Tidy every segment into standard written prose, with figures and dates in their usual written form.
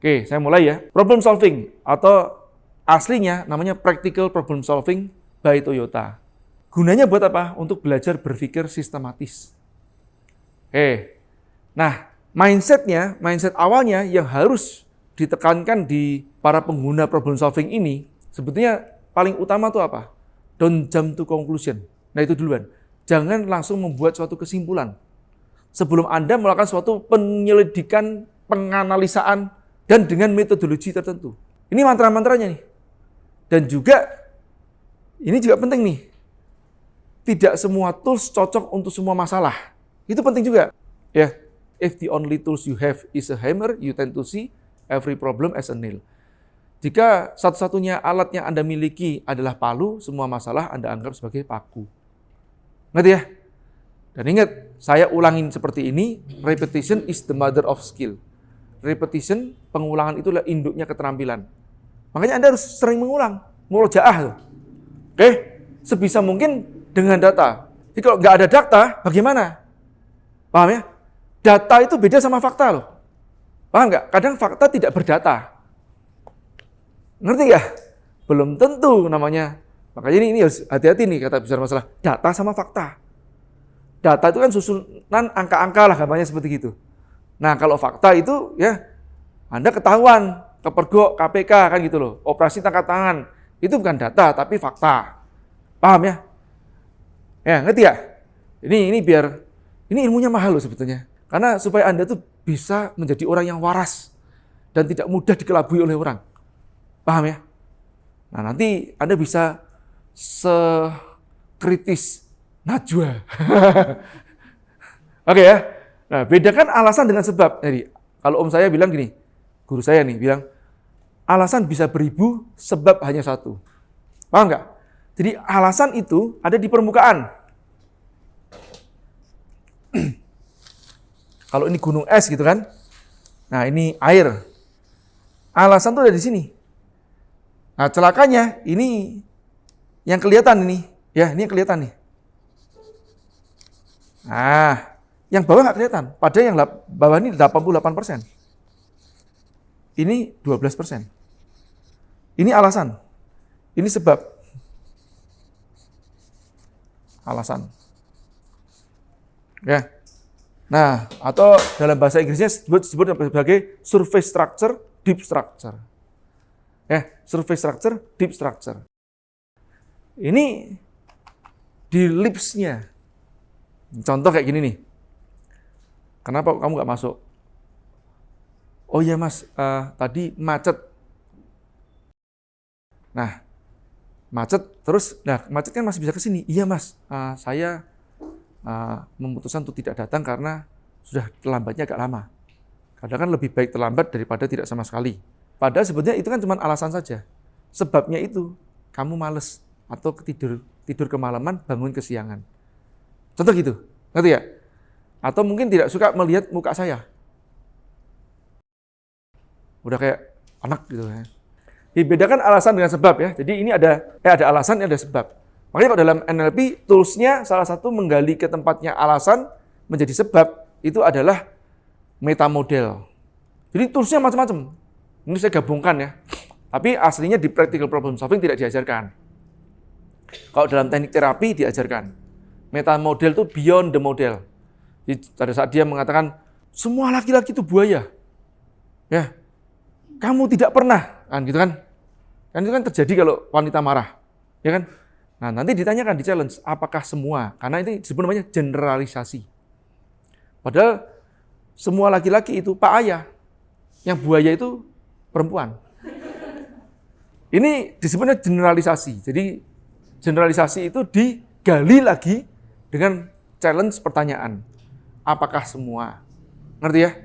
Oke, saya mulai ya. Problem solving atau aslinya namanya practical problem solving by Toyota. Gunanya buat apa? Untuk belajar berpikir sistematis. Oke. Nah, mindset awalnya yang harus ditekankan di para pengguna problem solving ini, sebetulnya paling utama tuh apa? Don't jump to conclusion. Nah, itu duluan. Jangan langsung membuat suatu kesimpulan. Sebelum Anda melakukan suatu penyelidikan, penganalisaan, dan dengan metodologi tertentu. Ini mantra-mantranya nih. Dan juga, ini juga penting nih. Tidak semua tools cocok untuk semua masalah. Itu penting juga. Ya, if the only tools you have is a hammer, you tend to see every problem as a nail. Jika satu-satunya alat yang Anda miliki adalah palu, semua masalah Anda anggap sebagai paku. Ngerti ya? Dan ingat, saya ulangin seperti ini, repetition is the mother of skill. Repetition, pengulangan itulah induknya keterampilan. Makanya Anda harus sering mengulang, murojaah. Oke, sebisa mungkin dengan data. Jadi kalau nggak ada data, bagaimana? Paham ya? Data itu beda sama fakta loh. Paham nggak? Kadang fakta tidak berdata. Ngerti nggak? Belum tentu namanya. Makanya ini harus hati-hati nih kata bicara masalah data sama fakta. Data itu kan susunan angka-angka lah, gambarnya seperti gitu. Nah, kalau fakta itu ya Anda ketahuan, kepergok, KPK kan gitu loh. Operasi tangkap tangan. Itu bukan data tapi fakta. Paham ya? Ya, ngerti ya? Ini biar ini ilmunya mahal loh sebetulnya. Karena supaya Anda tuh bisa menjadi orang yang waras dan tidak mudah dikelabui oleh orang. Paham ya? Nah, nanti Anda bisa sekritis Najwa. Oke ya? Nah, bedakan alasan dengan sebab. Jadi, kalau om saya bilang gini, guru saya nih bilang, alasan bisa beribu, sebab hanya satu. Paham nggak? Jadi, alasan itu ada di permukaan. Kalau ini gunung es gitu kan, nah ini air. Alasan itu ada di sini. Nah, celakanya ini yang kelihatan ini, ya ini yang kelihatan nih. Nah, yang bawah nggak kelihatan, padahal yang bawah ini 88%. Ini 12%. Ini alasan. Ini sebab. Alasan. Ya. Nah, atau dalam bahasa Inggrisnya disebut sebagai surface structure, deep structure. Ya, surface structure, deep structure. Ini di lips-nya. Contoh kayak gini nih. Kenapa kamu nggak masuk? Oh iya mas, tadi macet. Nah, macet terus, macet kan masih bisa ke sini. Iya mas, saya memutuskan untuk tidak datang karena sudah terlambatnya agak lama. Kadang kan lebih baik terlambat daripada tidak sama sekali. Padahal sebetulnya itu kan cuma alasan saja. Sebabnya itu, kamu males atau tidur kemalaman, bangun kesiangan. Contoh gitu, ngerti ya? Atau mungkin tidak suka melihat muka saya. Udah kayak anak gitu ya. Dibedakan alasan dengan sebab ya. Jadi ini ada alasan, ada sebab. Makanya kalau dalam NLP, tools-nya salah satu menggali ke tempatnya alasan menjadi sebab, itu adalah metamodel. Jadi tools-nya macam-macam. Ini saya gabungkan ya. Tapi aslinya di practical problem solving tidak diajarkan. Kalau dalam teknik terapi diajarkan. Metamodel itu beyond the model. Jadi pada saat dia mengatakan, semua laki-laki itu buaya. Ya, kamu tidak pernah. Kan gitu kan. Kan itu kan terjadi kalau wanita marah. Ya kan? Nah, nanti ditanyakan di challenge, apakah semua? Karena ini disebut namanya generalisasi. Padahal semua laki-laki itu Pak Ayah. Yang buaya itu perempuan. Ini disebutnya generalisasi. Jadi generalisasi itu digali lagi dengan challenge pertanyaan. Apakah semua? Ngerti ya?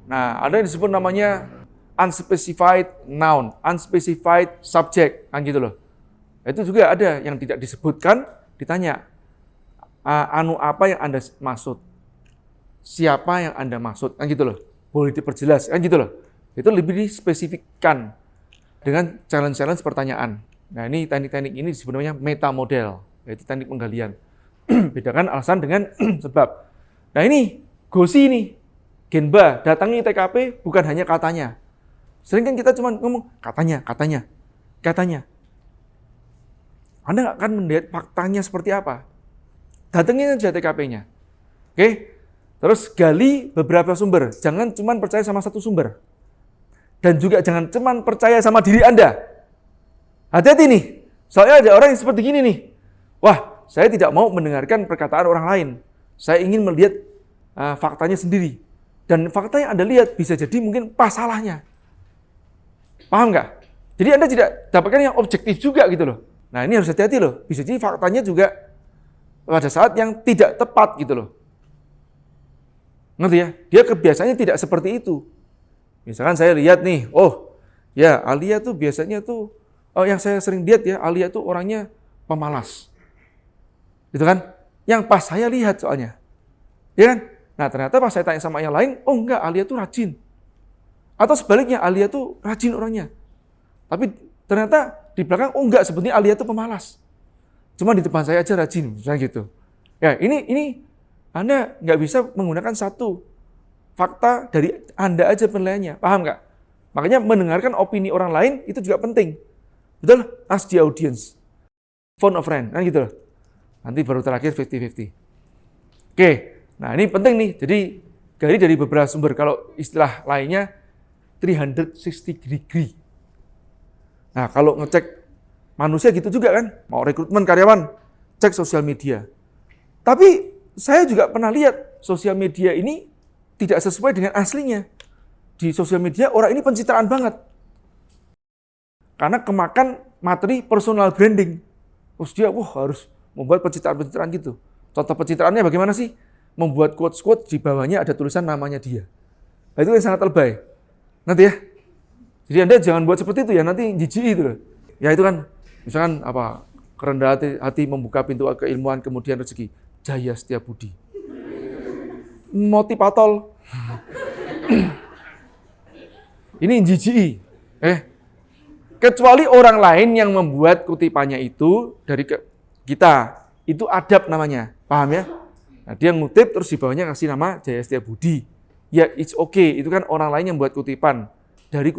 Nah, ada yang disebut namanya unspecified noun, unspecified subject, kan gitu loh. Itu juga ada yang tidak disebutkan, ditanya, apa yang Anda maksud? Siapa yang Anda maksud? Kan gitu loh. Boleh diperjelas, kan gitu loh. Itu lebih dispesifikkan dengan challenge-challenge pertanyaan. Nah, ini teknik-teknik ini disebut namanya metamodel, yaitu teknik penggalian. Bedakan alasan dengan sebab. Nah, ini Gosi nih, Genba datangi TKP bukan hanya katanya, Sering kan kita cuma ngomong katanya. Anda nggak akan melihat faktanya seperti apa. Datengin aja TKP-nya. Oke? Terus gali beberapa sumber. Jangan cuma percaya sama satu sumber. Dan juga jangan cuma percaya sama diri Anda. Hati-hati nih. Soalnya ada orang yang seperti gini nih. Wah, saya tidak mau mendengarkan perkataan orang lain. Saya ingin melihat faktanya sendiri. Dan fakta yang Anda lihat bisa jadi mungkin pas salahnya. Paham nggak? Jadi Anda tidak dapatkan yang objektif juga gitu loh. Nah ini harus hati-hati loh. Bisa jadi faktanya juga pada saat yang tidak tepat gitu loh. Ngerti ya? Dia kebiasaannya tidak seperti itu. Misalkan saya lihat nih, Alia tuh biasanya tuh, yang saya sering lihat ya, Alia tuh orangnya pemalas. Gitu kan? Yang pas saya lihat soalnya. Ya kan? Nah ternyata pas saya tanya sama yang lain, enggak, Alia tuh rajin. Atau sebaliknya, Alia tuh rajin orangnya. Tapi ternyata di belakang, enggak, sebenarnya Alia tuh pemalas. Cuma di depan saya aja rajin, misalnya gitu. Ya, ini Anda nggak bisa menggunakan satu fakta dari Anda aja penilaiannya, paham nggak? Makanya mendengarkan opini orang lain itu juga penting. Betul? Ask the audience. Phone a friend, kan gitu loh. Nanti baru terakhir 50-50. Oke, nah ini penting nih. Jadi gali dari beberapa sumber. Kalau istilah lainnya 360 degree. Nah, kalau ngecek manusia gitu juga kan, mau rekrutmen karyawan, cek sosial media. Tapi saya juga pernah lihat sosial media ini tidak sesuai dengan aslinya. Di sosial media orang ini pencitraan banget. Karena kemakan materi personal branding. Terus dia harus membuat pencitraan-pencitraan gitu. Contoh pencitraannya bagaimana sih? Membuat quotes-quotes di bawahnya ada tulisan namanya dia. Nah, itu yang sangat lebay. Nanti ya. Jadi Anda jangan buat seperti itu ya, nanti jijik itu loh. Ya itu kan, misalkan kerendahan hati membuka pintu keilmuan, kemudian rezeki. Jaya Setiabudi. Motivator. Ini jijik. Kecuali orang lain yang membuat kutipannya itu dari kita. Itu adab namanya. Paham ya? Nah, dia ngutip terus di bawahnya kasih nama Jaya Setiabudi. Ya, it's okay. Itu kan orang lain yang buat kutipan dari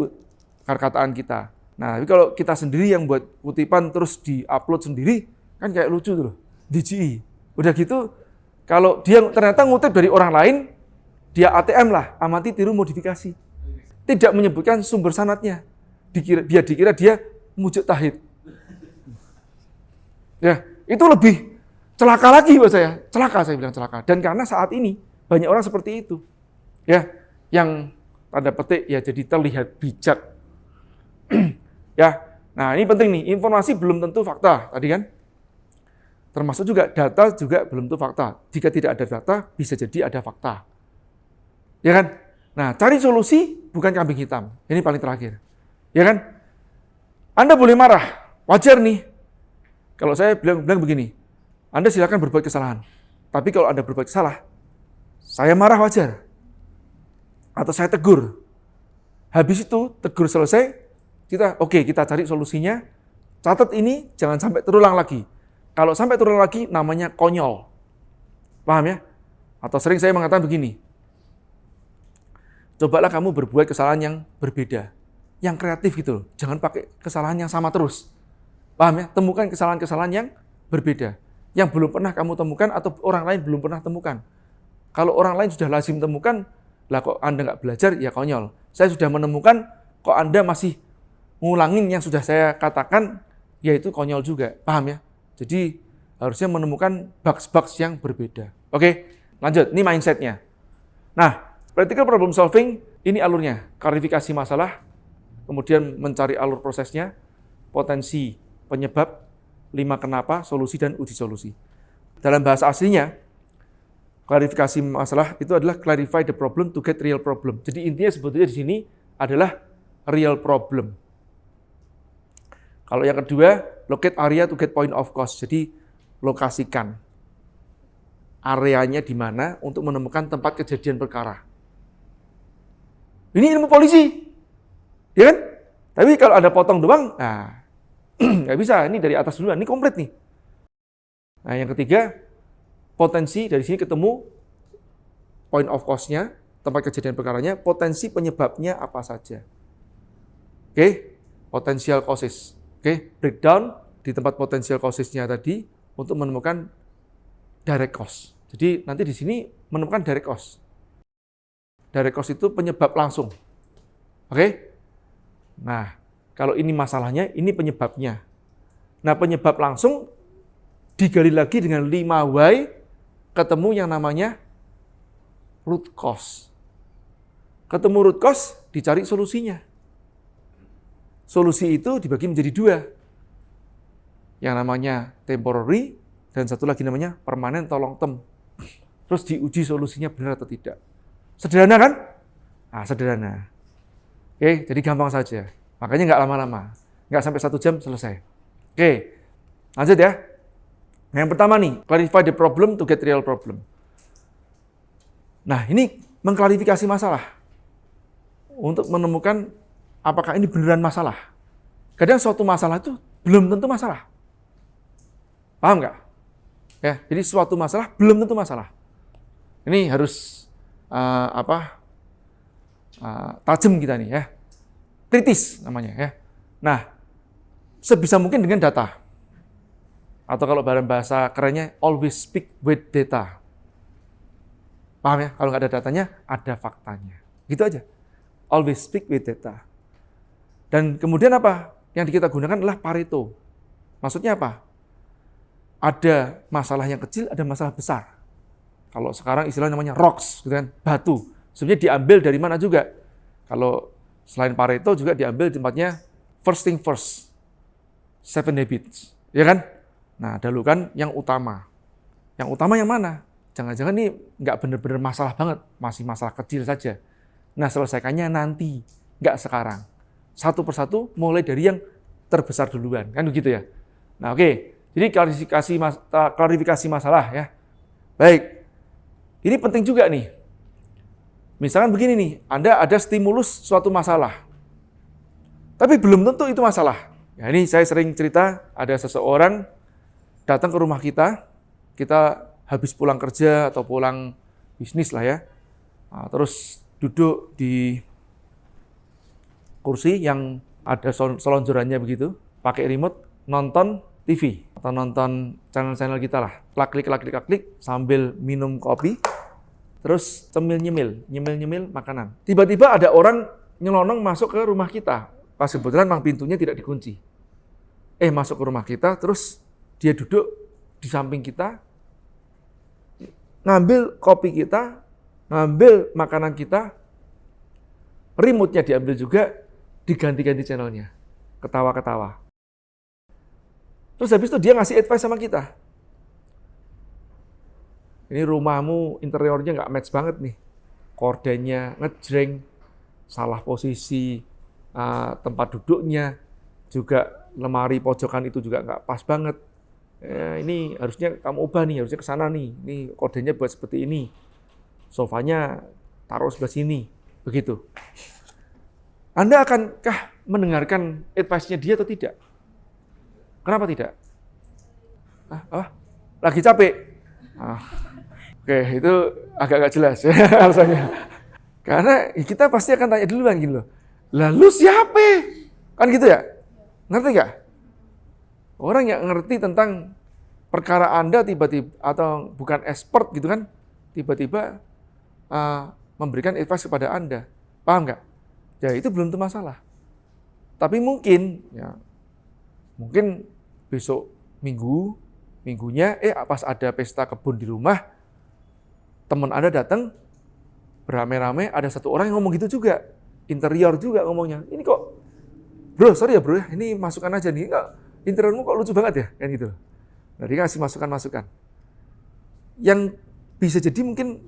perkataan kita. Nah, tapi kalau kita sendiri yang buat kutipan terus di-upload sendiri, kan kayak lucu tuh loh. DJI. Udah gitu, kalau dia ternyata ngutip dari orang lain, dia ATM lah, amati tiru modifikasi. Tidak menyebutkan sumber sanadnya. Biar dikira dia mujtahid. Ya, itu lebih celaka lagi buat saya. Celaka, saya bilang celaka. Dan karena saat ini banyak orang seperti itu. Ya, yang tanda petik ya jadi terlihat bijak. Ya, nah ini penting nih, informasi belum tentu fakta tadi kan. Termasuk juga data juga belum tentu fakta. Jika tidak ada data, bisa jadi ada fakta. Ya kan? Nah, cari solusi bukan kambing hitam. Ini paling terakhir. Ya kan? Anda boleh marah, wajar nih. Kalau saya bilang begini, Anda silakan berbuat kesalahan. Tapi kalau Anda berbuat salah, saya marah wajar. Atau saya tegur. Habis itu, tegur selesai, kita cari solusinya. Catat ini, jangan sampai terulang lagi. Kalau sampai terulang lagi, namanya konyol. Paham ya? Atau sering saya mengatakan begini, cobalah kamu berbuat kesalahan yang berbeda. Yang kreatif gitu loh. Jangan pakai kesalahan yang sama terus. Paham ya? Temukan kesalahan-kesalahan yang berbeda. Yang belum pernah kamu temukan atau orang lain belum pernah temukan. Kalau orang lain sudah lazim temukan, lah kok Anda nggak belajar, ya konyol. Saya sudah menemukan, kok Anda masih ngulangin yang sudah saya katakan, yaitu konyol juga. Paham ya? Jadi harusnya menemukan bugs-bugs yang berbeda. Oke, lanjut. Ini mindset-nya. Nah, practical problem solving, ini alurnya. Klarifikasi masalah, kemudian mencari alur prosesnya, potensi penyebab, 5 kenapa, solusi, dan uji solusi. Dalam bahasa aslinya, klarifikasi masalah itu adalah clarify the problem to get real problem. Jadi intinya sebetulnya di sini adalah real problem. Kalau yang kedua, locate area to get point of cost. Jadi lokasikan areanya di mana untuk menemukan tempat kejadian perkara. Ini ilmu polisi, ya kan? Tapi kalau ada potong doang, nggak bisa. Ini dari atas duluan, ini komplit nih. Nah, yang ketiga, potensi dari sini ketemu point of cost-nya, tempat kejadian perkaranya, potensi penyebabnya apa saja. Oke, potential causes. Oke, breakdown di tempat potential causesnya tadi untuk menemukan direct cause. Jadi nanti di sini menemukan direct cause. Direct cause itu penyebab langsung. Oke? Nah, kalau ini masalahnya, ini penyebabnya. Nah, penyebab langsung digali lagi dengan 5 why, ketemu yang namanya root cause. Ketemu root cause, dicari solusinya. Solusi itu dibagi menjadi 2. Yang namanya temporary, dan satu lagi namanya permanent atau long term. Terus diuji solusinya benar atau tidak. Sederhana kan? Nah, sederhana. Oke, jadi gampang saja. Makanya nggak lama-lama. Nggak sampai 1 jam selesai. Oke, lanjut ya. Yang pertama nih, clarify the problem to get real problem. Nah, ini mengklarifikasi masalah. Untuk menemukan apakah ini beneran masalah. Kadang suatu masalah itu belum tentu masalah. Paham nggak? Ya, jadi suatu masalah belum tentu masalah. Ini harus tajam kita nih ya. Kritis namanya ya. Nah, sebisa mungkin dengan data. Atau kalau dalam bahasa kerennya, always speak with data. Paham ya? Kalau nggak ada datanya, ada faktanya. Gitu aja. Always speak with data. Dan kemudian apa? Yang kita gunakan adalah Pareto. Maksudnya apa? Ada masalah yang kecil, ada masalah besar. Kalau sekarang istilahnya namanya rocks, gitu kan? Batu. Sebenarnya diambil dari mana juga? Kalau selain Pareto juga diambil tempatnya first thing first. 7 habits. Ya kan? Nah, dahulukan yang utama. Yang utama yang mana? Jangan-jangan ini nggak benar-benar masalah banget. Masih masalah kecil saja. Nah, selesaikannya nanti. Nggak sekarang. Satu persatu mulai dari yang terbesar duluan. Kan begitu ya? Nah, oke. Jadi klarifikasi masalah ya. Baik. Ini penting juga nih. Misalkan begini nih, Anda ada stimulus suatu masalah. Tapi belum tentu itu masalah. Ya, ini saya sering cerita, ada seseorang datang ke rumah kita habis pulang kerja atau pulang bisnis lah ya. Nah, terus duduk di kursi yang ada selonjorannya begitu, pakai remote, nonton TV atau nonton channel-channel kita lah. Klik sambil minum kopi, terus nyemil makanan. Tiba-tiba ada orang nyelonong masuk ke rumah kita. Pas kebetulan memang pintunya tidak dikunci. Masuk ke rumah kita, terus dia duduk di samping kita, ngambil kopi kita, ngambil makanan kita, remote-nya diambil juga, diganti-ganti channelnya. Ketawa-ketawa. Terus habis itu dia ngasih advice sama kita. Ini rumahmu interiornya nggak match banget nih. Kordennya ngejreng, salah posisi tempat duduknya, juga lemari pojokan itu juga nggak pas banget. Ini harusnya kamu ubah nih, harusnya ke sana nih. Ini kordennya buat seperti ini. Sofanya taruh sebelah sini. Begitu. Anda akankah mendengarkan advice-nya dia atau tidak? Kenapa tidak? Lagi capek? Oke, itu agak-agak jelas ya alasannya. Karena kita pasti akan tanya duluan gitu loh. Lalu siapa? Kan gitu ya? Ngerti nggak? Orang yang ngerti tentang perkara Anda tiba-tiba, atau bukan expert gitu kan, tiba-tiba memberikan advice kepada Anda. Paham nggak? Ya itu belum tentu masalah. Tapi mungkin besok minggunya pas ada pesta kebun di rumah, teman Anda datang beramai-ramai, ada satu orang yang ngomong gitu juga, interior juga ngomongnya. Ini kok, bro, sorry ya bro, ini masukan aja nih, enggak, interiormu kok lucu banget ya, kan gitu. Nah, dia kasih masukan-masukan. Yang bisa jadi mungkin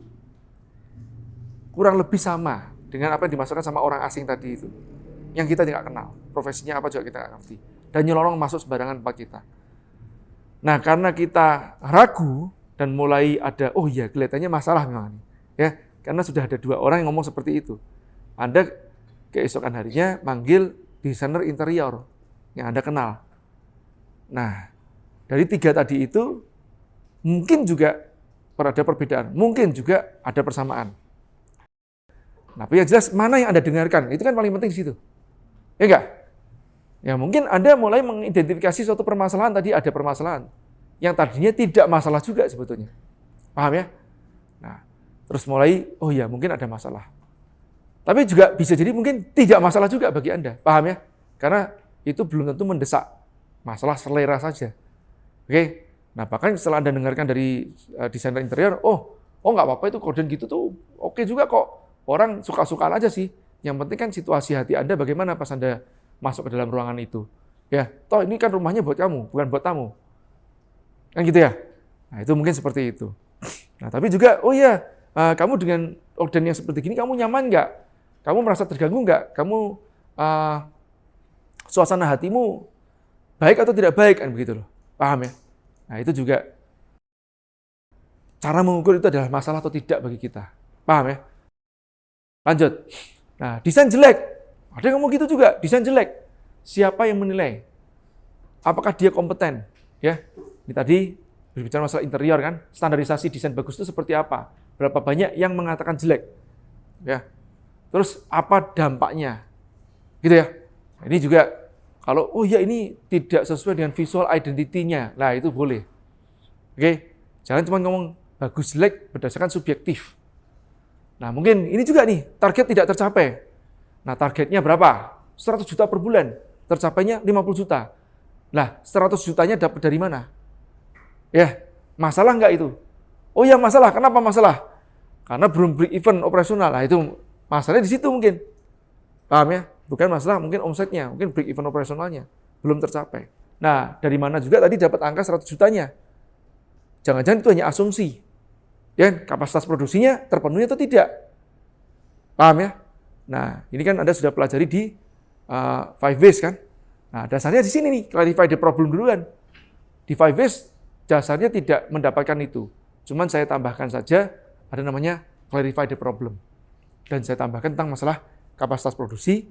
kurang lebih sama dengan apa yang dimasukkan sama orang asing tadi itu. Yang kita tidak kenal, profesinya apa juga kita nggak ngerti. Dan nyelonong masuk sembarangan tempat kita. Nah, karena kita ragu dan mulai ada, oh iya kelihatannya masalah memang. Ya, karena sudah ada 2 orang yang ngomong seperti itu. Anda keesokan harinya manggil desainer interior yang Anda kenal. Nah, dari 3 tadi itu mungkin juga ada perbedaan, mungkin juga ada persamaan. Tapi yang jelas mana yang Anda dengarkan, itu kan paling penting di situ. Ya enggak? Ya mungkin Anda mulai mengidentifikasi suatu permasalahan, tadi ada permasalahan yang tadinya tidak masalah juga sebetulnya. Paham ya? Nah, terus mulai, oh ya mungkin ada masalah. Tapi juga bisa jadi mungkin tidak masalah juga bagi Anda. Paham ya? Karena itu belum tentu mendesak. Masalah selera saja. Oke? Nah, bahkan setelah Anda dengarkan dari desainer interior, oh nggak apa-apa itu korden gitu tuh oke juga kok. Orang suka-sukaan aja sih. Yang penting kan situasi hati Anda bagaimana pas Anda masuk ke dalam ruangan itu. Ya, toh ini kan rumahnya buat kamu, bukan buat tamu. Kan gitu ya? Nah, itu mungkin seperti itu. Nah, tapi juga, oh iya, kamu dengan orden yang seperti gini, kamu nyaman nggak? Kamu merasa terganggu nggak? Kamu, suasana hatimu baik atau tidak baik, kan begitu loh. Paham ya? Nah, itu juga cara mengukur itu adalah masalah atau tidak bagi kita. Paham ya? Lanjut. Nah, desain jelek. Ada yang ngomong gitu juga, desain jelek. Siapa yang menilai? Apakah dia kompeten? Ya, ini tadi berbicara masalah interior kan, standarisasi desain bagus itu seperti apa? Berapa banyak yang mengatakan jelek? Ya. Terus apa dampaknya? Gitu ya. Nah, ini juga kalau oh ya ini tidak sesuai dengan visual identity-nya. Nah, itu boleh. Oke. Jangan cuma ngomong bagus jelek berdasarkan subjektif. Nah, mungkin ini juga nih, target tidak tercapai. Nah, targetnya berapa? 100 juta per bulan. Tercapainya 50 juta. Nah, 100 jutanya dapat dari mana? Ya, masalah nggak itu? Oh ya masalah, kenapa masalah? Karena belum break even operasional. Nah, itu masalahnya di situ mungkin. Paham ya? Bukan masalah mungkin omsetnya, mungkin break even operasionalnya belum tercapai. Nah, dari mana juga tadi dapat angka 100 jutanya? Jangan-jangan itu hanya asumsi. Ya, kapasitas produksinya terpenuhi atau tidak? Paham ya? Nah, ini kan Anda sudah pelajari di 5 ways kan? Nah, dasarnya di sini nih, clarify the problem duluan. Di 5 ways dasarnya tidak mendapatkan itu. Cuman saya tambahkan saja ada namanya clarify the problem. Dan saya tambahkan tentang masalah kapasitas produksi,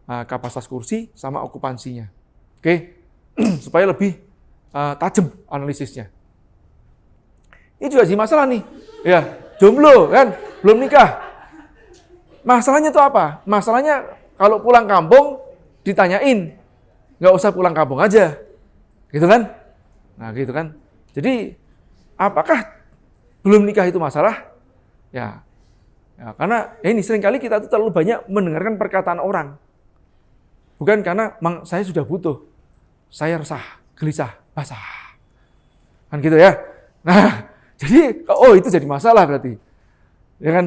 kapasitas kursi, sama okupansinya. Oke? Supaya lebih tajam analisisnya. Ini juga sih masalah nih. Ya, jomblo kan, belum nikah. Masalahnya itu apa? Masalahnya kalau pulang kampung ditanyain, nggak usah pulang kampung aja. Gitu kan? Nah, gitu kan. Jadi, apakah belum nikah itu masalah? Ya karena ini seringkali kita tuh terlalu banyak mendengarkan perkataan orang. Bukan karena saya sudah butuh. Saya resah, gelisah, basah. Kan gitu ya. Nah, jadi itu jadi masalah berarti. Ya kan?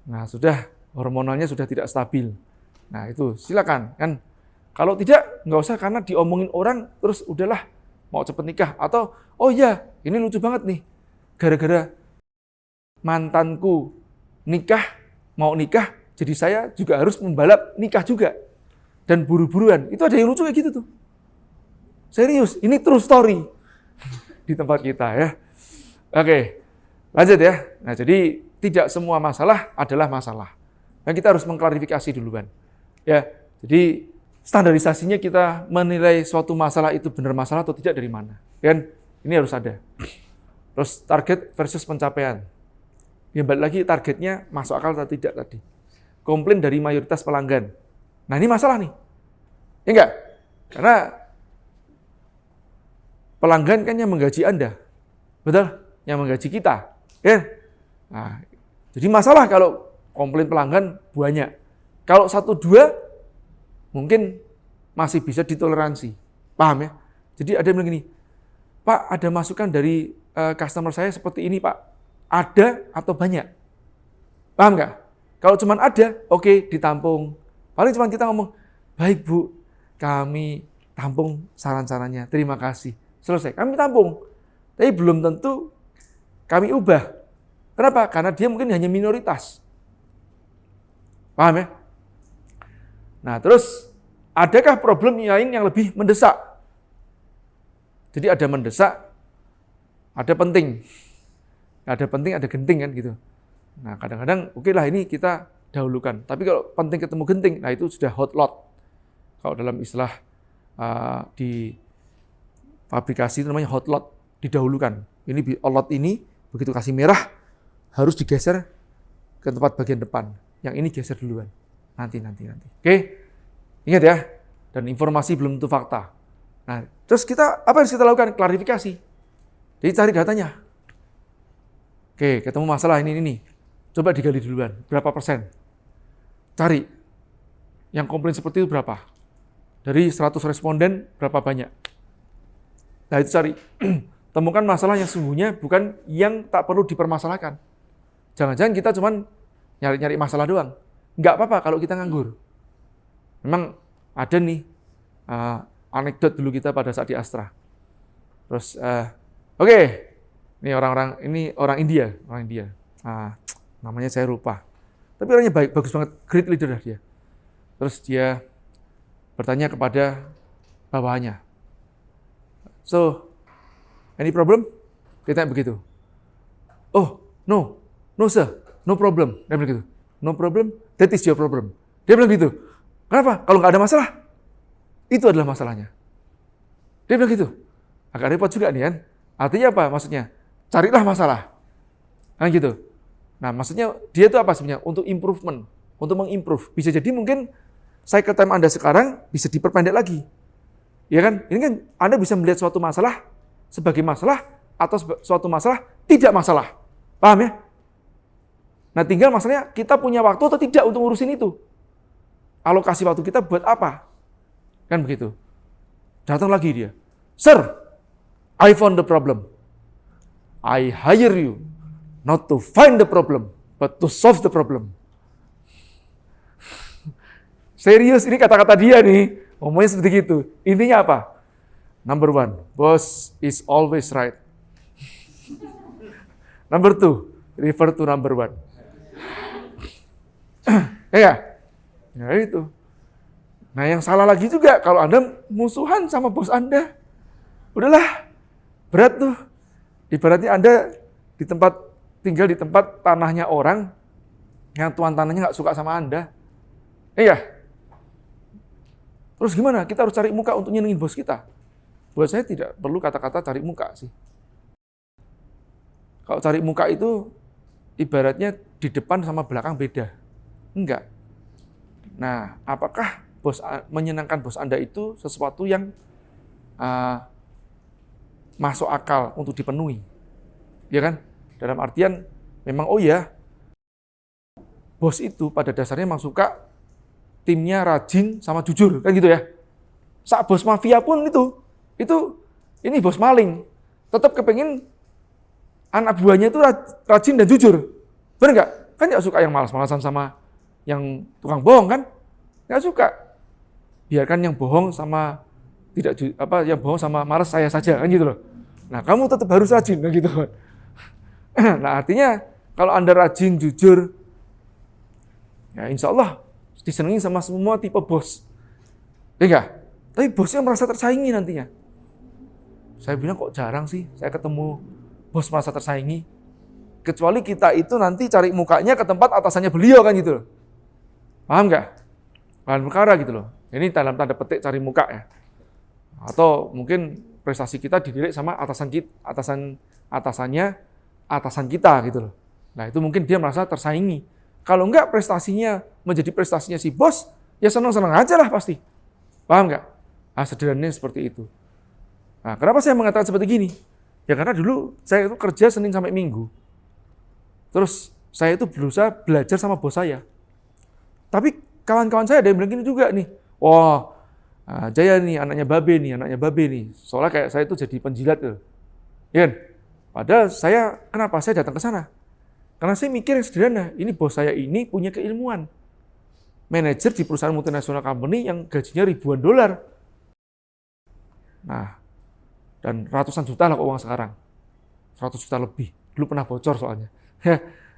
Nah, sudah hormonalnya sudah tidak stabil. Nah, itu silakan kan. Kalau tidak nggak usah karena diomongin orang terus udahlah mau cepet nikah atau oh iya, ini lucu banget nih. Gara-gara mantanku mau nikah, jadi saya juga harus membalap nikah juga. Dan buru-buruan. Itu ada yang lucu kayak gitu tuh. Serius, ini true story di tempat kita ya. Oke, lanjut ya. Nah, jadi tidak semua masalah adalah masalah. Dan kita harus mengklarifikasi duluan. Ya, jadi standarisasinya kita menilai suatu masalah itu benar masalah atau tidak dari mana. Kan ini harus ada. Terus target versus pencapaian. Ya balik lagi targetnya masuk akal atau tidak tadi. Komplain dari mayoritas pelanggan. Nah, ini masalah nih. Ya enggak? Karena pelanggan kan yang menggaji Anda. Betul? Yang menggaji kita. Ya. Nah, jadi masalah kalau komplain pelanggan banyak. Kalau 1-2 mungkin masih bisa ditoleransi. Paham ya? Jadi ada yang bilang gini, Pak, ada masukan dari customer saya seperti ini, Pak. Ada atau banyak? Paham nggak? Kalau cuma ada, oke, ditampung. Paling cuma kita ngomong, baik Bu, kami tampung saran-sarannya, terima kasih. Selesai, kami tampung. Tapi belum tentu kami ubah. Kenapa? Karena dia mungkin hanya minoritas. Paham ya? Nah, terus adakah problem lain yang lebih mendesak? Jadi ada mendesak, ada penting. Ada penting, ada genting kan gitu. Nah, kadang-kadang oke lah ini kita dahulukan. Tapi kalau penting ketemu genting, nah itu sudah hot lot. Kalau dalam istilah di fabrikasi itu namanya hot lot, didahulukan. Ini lot ini begitu kasih merah harus digeser ke tempat bagian depan. Yang ini geser duluan. Nanti. Oke? Ingat ya. Dan informasi belum tentu fakta. Nah, terus apa yang harus kita lakukan? Klarifikasi. Jadi cari datanya. Oke, ketemu masalah ini. Coba digali duluan, berapa persen? Cari. Yang komplain seperti itu berapa? Dari 100 responden, berapa banyak? Nah, itu cari. Temukan masalah yang sungguhnya bukan yang tak perlu dipermasalahkan. Jangan-jangan kita cuma nyari-nyari masalah doang. Nggak apa-apa kalau kita nganggur. Memang ada nih anekdot dulu kita pada saat di Astra. Terus, oke, ini orang India. Namanya saya lupa. Tapi orangnya baik, bagus banget, great leader dia. Terus dia bertanya kepada bawahannya. So, any problem? Dia tanya begitu. Oh, no sir, no problem. Dia bilang gitu. No problem, that is your problem. Dia bilang gitu. Kenapa? Kalau nggak ada masalah, itu adalah masalahnya. Dia bilang gitu. Agak repot juga nih kan. Artinya apa maksudnya? Carilah masalah. Kan gitu. Nah, maksudnya dia itu apa sebenarnya? Untuk improvement, untuk mengimprove. Bisa jadi mungkin cycle time Anda sekarang bisa diperpendek lagi. Ya kan? Ini kan Anda bisa melihat suatu masalah sebagai masalah atau suatu masalah tidak masalah. Paham ya? Nah, tinggal masalahnya kita punya waktu atau tidak untuk ngurusin itu. Alokasi waktu kita buat apa? Kan begitu. Datang lagi dia. Sir, I found the problem. I hire you not to find the problem, but to solve the problem. Serius, ini kata-kata dia nih. Ngomongnya seperti itu. Intinya apa? Number one, boss is always right. Number two, refer to number one. Ya itu. Nah, yang salah lagi juga kalau Anda musuhan sama bos Anda. Udahlah, berat tuh. Ibaratnya Anda tinggal di tempat tanahnya orang yang tuan tanahnya nggak suka sama Anda. Iya. Terus gimana? Kita harus cari muka untuk nyenengin bos kita. Buat saya tidak perlu kata-kata cari muka sih. Kalau cari muka itu ibaratnya di depan sama belakang beda. Enggak. Nah, apakah menyenangkan bos Anda itu sesuatu yang masuk akal untuk dipenuhi? Ya kan? Dalam artian memang bos itu pada dasarnya memang suka timnya rajin sama jujur, kan gitu ya. Saat bos mafia pun ini bos maling, tetap kepengen anak buahnya itu rajin dan jujur. Benar nggak? Kan nggak suka yang malas-malasan sama yang tukang bohong kan? Nggak suka. Biarkan yang bohong sama yang bohong sama malas saya saja, kan gitu loh. Nah, kamu tetap harus rajin, kan gitu. Nah, artinya kalau Anda rajin, jujur, ya insya Allah disenangi sama semua tipe bos. Ya enggak? Tapi bosnya merasa tersaingi nantinya. Saya bilang kok jarang sih saya ketemu bos merasa tersaingi. Kecuali kita itu nanti cari mukanya ke tempat atasannya beliau, kan gitu loh. Paham nggak? Lain perkara gitu loh. Ini dalam tanda petik cari muka ya. Atau mungkin prestasi kita dilirik sama atasan kita gitu loh. Nah, itu mungkin dia merasa tersaingi. Kalau enggak prestasinya menjadi prestasinya si bos, ya senang-senang aja lah pasti. Paham nggak? Nah, sederhananya seperti itu. Nah, kenapa saya mengatakan seperti gini? Ya karena dulu saya itu kerja Senin sampai Minggu. Terus saya itu berusaha belajar sama bos saya. Tapi kawan-kawan saya ada yang bilang gini juga nih. Wah, Jaya nih, anaknya Babe nih. Soalnya kayak saya itu jadi penjilat tuh. Ya kan? Padahal kenapa saya datang ke sana? Karena saya mikir yang sederhana, ini bos saya ini punya keilmuan. Manajer di perusahaan multinasional company yang gajinya ribuan dolar. Nah, dan ratusan juta lah uang sekarang. 100 juta lebih. Dulu pernah bocor soalnya.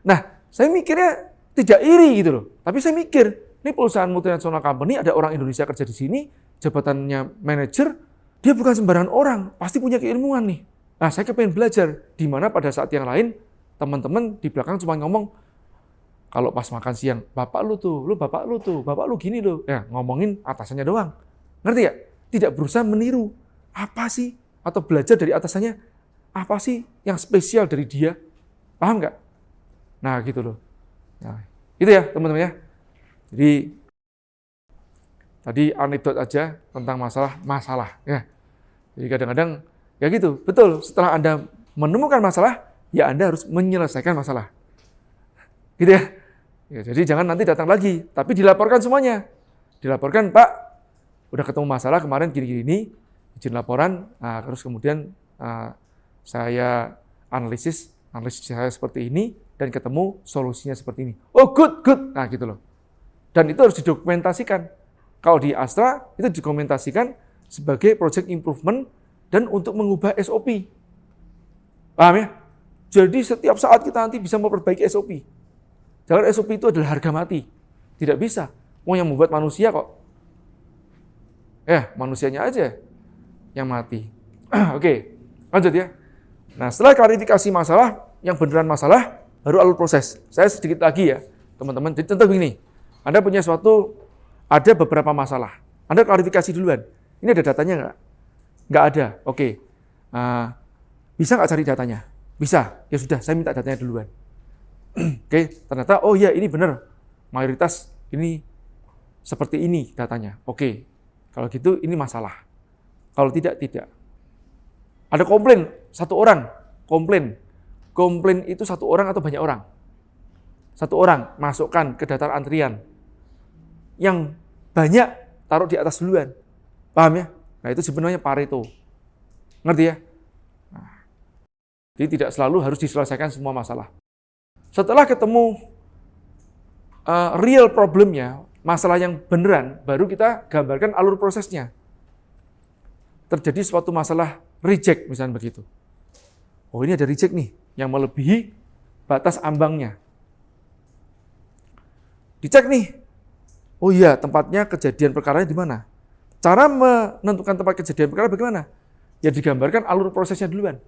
Nah, saya mikirnya tidak iri gitu loh. Tapi saya mikir, ini perusahaan multinasional company, ada orang Indonesia kerja di sini, jabatannya manajer, dia bukan sembarangan orang, pasti punya keilmuan nih. Nah, saya kepengen belajar, di mana pada saat yang lain, teman-teman di belakang cuma ngomong, kalau pas makan siang, bapak lu tuh, bapak lu gini loh. Ya, ngomongin atasannya doang. Ngerti ya? Tidak berusaha meniru. Apa sih? Atau belajar dari atasannya, apa sih yang spesial dari dia? Paham nggak? Nah, gitu loh. Nah, itu ya teman-teman ya. Jadi, Tadi anekdot aja tentang masalah ya. Jadi kadang-kadang ya gitu, betul. Setelah Anda menemukan masalah, ya Anda harus menyelesaikan masalah. Gitu ya. Ya, jadi jangan nanti datang lagi, tapi dilaporkan semuanya. Dilaporkan, Pak, udah ketemu masalah kemarin gini-gini, izin laporan, terus kemudian saya analisis saya seperti ini, dan ketemu solusinya seperti ini. Oh, good. Nah, gitu loh. Dan itu harus didokumentasikan. Kalau di Astra, itu didokumentasikan sebagai project improvement dan untuk mengubah SOP. Paham ya? Jadi setiap saat kita nanti bisa memperbaiki SOP. Jangan SOP itu adalah harga mati. Tidak bisa. Mau yang membuat manusia kok. Manusianya aja yang mati. Oke, lanjut ya. Nah, setelah klarifikasi masalah, yang beneran masalah, baru alur proses. Saya sedikit lagi ya, teman-teman. Jadi contoh begini, Anda punya ada beberapa masalah. Anda klarifikasi duluan. Ini ada datanya nggak? Nggak ada. Oke. Bisa nggak cari datanya? Bisa. Ya sudah, saya minta datanya duluan. Oke, ternyata, oh iya ini benar. Mayoritas ini seperti ini datanya. Oke, kalau gitu ini masalah. Kalau tidak. Ada komplain, satu orang. Komplain itu satu orang atau banyak orang? Satu orang, masukkan ke daftar antrian. Yang banyak, taruh di atas duluan. Paham ya? Nah itu sebenarnya Pareto. Ngerti ya? Jadi tidak selalu harus diselesaikan semua masalah. Setelah ketemu real problemnya, masalah yang beneran, baru kita gambarkan alur prosesnya. Terjadi suatu masalah reject, misalnya begitu. Oh ini ada reject nih, yang melebihi batas ambangnya. Dicek nih, oh iya tempatnya kejadian perkaranya di mana? Cara menentukan tempat kejadian perkara bagaimana? Ya digambarkan alur prosesnya duluan.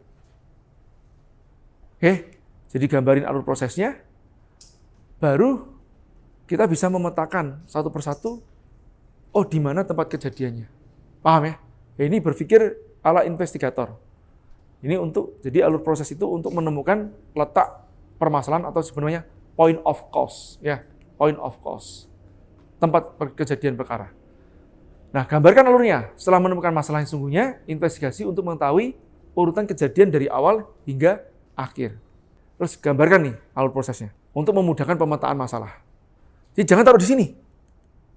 Oke. Jadi gambarin alur prosesnya, baru kita bisa memetakan satu persatu, oh di mana tempat kejadiannya. Paham ya? Ini berpikir ala investigator. Ini jadi alur proses itu untuk menemukan letak permasalahan atau sebenarnya point of cause. Ya, point of cause. Tempat kejadian perkara. Nah, gambarkan alurnya. Setelah menemukan masalah yang sungguhnya, investigasi untuk mengetahui urutan kejadian dari awal hingga akhir. Terus gambarkan nih alur prosesnya untuk memudahkan pemetaan masalah. Jadi jangan taruh di sini.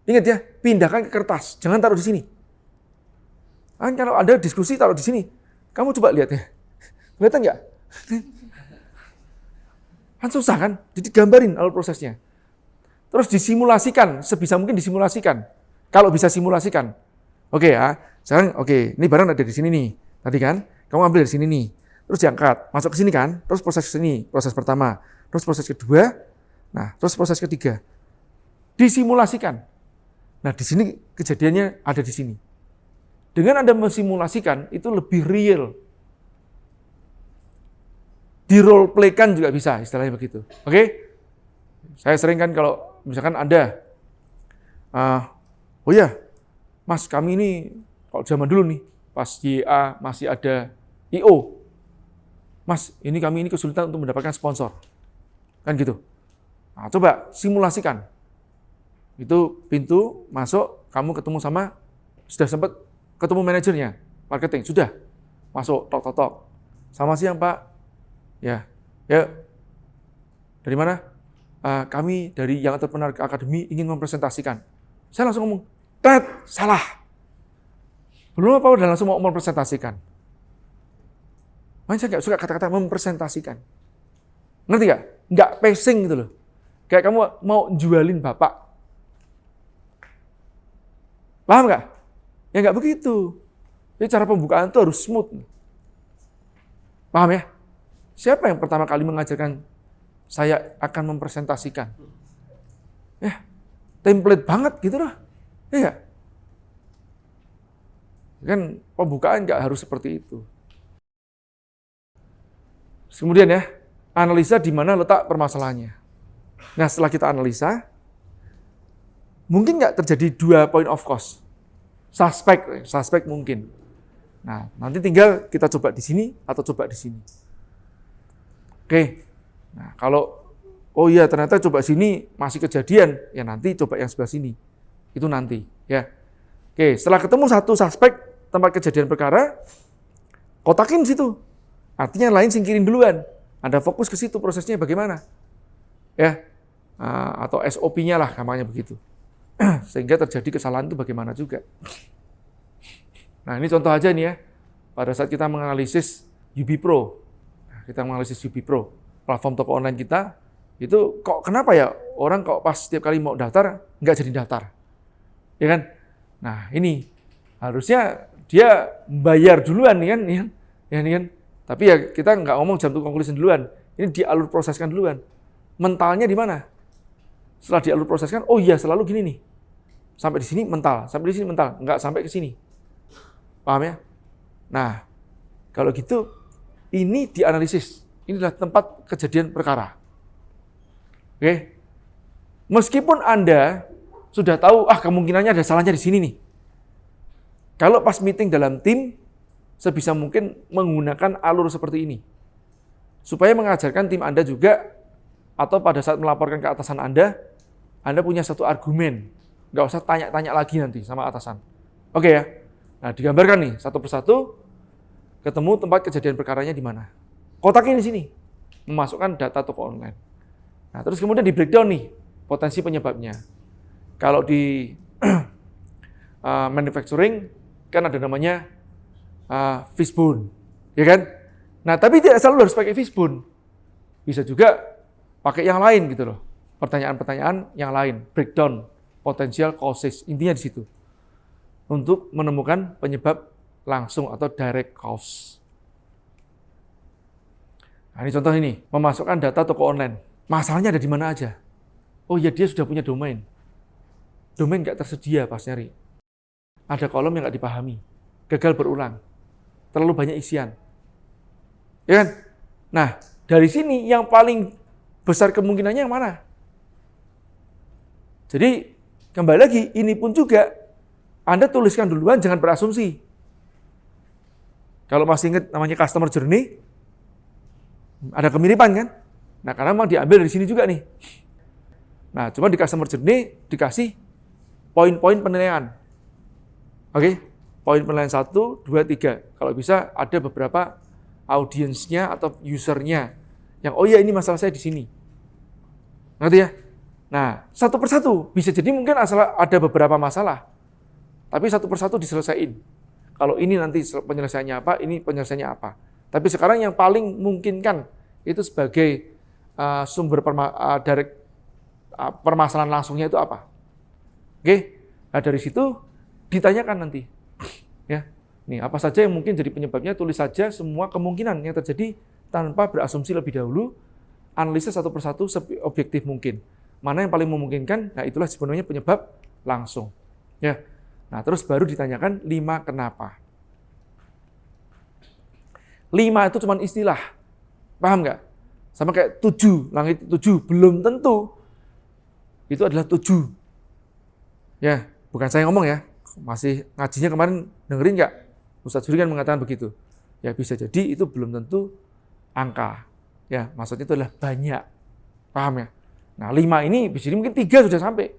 Ingat ya, pindahkan ke kertas. Jangan taruh di sini. Kan kalau ada diskusi taruh di sini. Kamu coba lihat ya. Kelihatan nggak? Kan susah kan? Jadi gambarin alur prosesnya. Terus disimulasikan, sebisa mungkin disimulasikan. Kalau bisa simulasikan. Oke ya, sekarang ini barang ada di sini nih. Tadi kan, kamu ambil dari sini nih. Terus diangkat, masuk ke sini kan, terus proses ke sini, proses pertama, terus proses kedua, nah terus proses ketiga. Disimulasikan. Nah di sini kejadiannya ada di sini. Dengan Anda mensimulasikan, itu lebih real. Di role play-kan juga bisa, istilahnya begitu. Oke? Saya sering kan kalau misalkan Anda, oh ya, Mas kami ini, kalau zaman dulu nih, pas YA masih ada IO, Mas, kami ini kesulitan untuk mendapatkan sponsor. Kan gitu. Nah, coba simulasikan. Itu pintu, masuk, kamu ketemu sudah sempat ketemu manajernya, marketing, sudah. Masuk, tok. Sama siang, Pak. Ya. Dari mana? Kami dari Young Entrepreneur Academy ingin mempresentasikan. Saya langsung ngomong, salah. Belum apa udah langsung mau mempresentasikan. Makanya saya nggak suka kata-kata mempresentasikan. Ngerti nggak? Nggak pacing gitu loh. Kayak kamu mau jualin bapak. Paham nggak? Ya nggak begitu. Jadi cara pembukaan itu harus smooth. Paham ya? Siapa yang pertama kali mengajarkan saya akan mempresentasikan? Template banget gitu loh. Iya. Kan pembukaan nggak harus seperti itu. Kemudian ya, analisa di mana letak permasalahannya. Nah, setelah kita analisa, mungkin nggak terjadi 2 point of cause. Suspek mungkin. Nah, nanti tinggal kita coba di sini atau coba di sini. Oke. Nah, kalau oh iya ternyata coba sini masih kejadian, ya nanti coba yang sebelah sini. Itu nanti, ya. Oke, setelah ketemu satu suspek tempat kejadian perkara, kotakin di situ. Artinya yang lain singkirin duluan. Anda fokus ke situ prosesnya bagaimana. Ya, atau SOP-nya lah, namanya begitu. Sehingga terjadi kesalahan itu bagaimana juga. Nah, ini contoh aja nih ya. Pada saat kita menganalisis UB Pro, platform toko online kita, itu kok kenapa ya orang kok pas setiap kali mau daftar, nggak jadi daftar. Ya kan? Nah, ini harusnya dia bayar duluan nih kan, ya nih kan. Tapi ya kita nggak ngomong jam to conclusion duluan. Ini dialur proseskan duluan. Mentalnya di mana? Setelah dialur proseskan, oh iya selalu gini nih. Sampai di sini mental, sampai di sini mental, nggak sampai ke sini. Paham ya? Nah, kalau gitu ini dianalisis. Inilah tempat kejadian perkara. Oke. Meskipun Anda sudah tahu, kemungkinannya ada salahnya di sini nih. Kalau pas meeting dalam tim, sebisa mungkin menggunakan alur seperti ini. Supaya mengajarkan tim Anda juga, atau pada saat melaporkan ke atasan Anda punya satu argumen. Nggak usah tanya-tanya lagi nanti sama atasan. Oke ya? Nah, digambarkan nih, satu persatu, ketemu tempat kejadian perkaranya di mana. Kotaknya di sini, memasukkan data toko online. Nah, terus kemudian di breakdown nih, potensi penyebabnya. Kalau di manufacturing, kan ada namanya fishbone, ya kan? Nah, tapi tidak selalu harus pakai fishbone. Bisa juga pakai yang lain gitu loh. Pertanyaan-pertanyaan yang lain, breakdown, potential causes, intinya di situ. Untuk menemukan penyebab langsung atau direct cause. Nah, ini contoh ini, memasukkan data toko online. Masalahnya ada di mana aja? Oh ya, dia sudah punya domain. Domain nggak tersedia pas nyari. Ada kolom yang nggak dipahami. Gagal berulang. Terlalu banyak isian. Ya kan? Nah, dari sini yang paling besar kemungkinannya yang mana? Jadi, kembali lagi, ini pun juga Anda tuliskan duluan, jangan berasumsi. Kalau masih ingat namanya customer journey, ada kemiripan kan? Nah, karena memang diambil dari sini juga nih. Nah, cuma di customer journey dikasih poin-poin penilaian. Oke? Poin penilaian 1, 2, 3. Kalau bisa ada beberapa audiensnya atau usernya yang, oh iya ini masalah saya di sini. Ngerti ya? Nah, satu persatu. Bisa jadi mungkin ada beberapa masalah. Tapi satu persatu diselesaikan. Kalau ini nanti penyelesaiannya apa, ini penyelesaiannya apa. Tapi sekarang yang paling memungkinkan itu sebagai sumber permasalahan langsungnya itu apa. Oke? Nah, dari situ ditanyakan nanti. Ya. Nih, apa saja yang mungkin jadi penyebabnya, tulis saja semua kemungkinan yang terjadi tanpa berasumsi lebih dahulu, analisa satu persatu seobjektif mungkin. Mana yang paling memungkinkan? Nah, itulah sebenarnya penyebab langsung. Ya. Nah, terus baru ditanyakan 5 kenapa. 5 itu cuma istilah. Paham nggak? Sama kayak 7, langit 7, belum tentu itu adalah 7. Ya, bukan saya ngomong ya. Masih ngajinya kemarin dengerin nggak? Ustadz Suri kan mengatakan begitu. Ya, bisa jadi itu belum tentu angka. Ya, maksudnya itu adalah banyak. Paham ya? Nah, 5 ini bisa jadi mungkin 3 sudah sampai.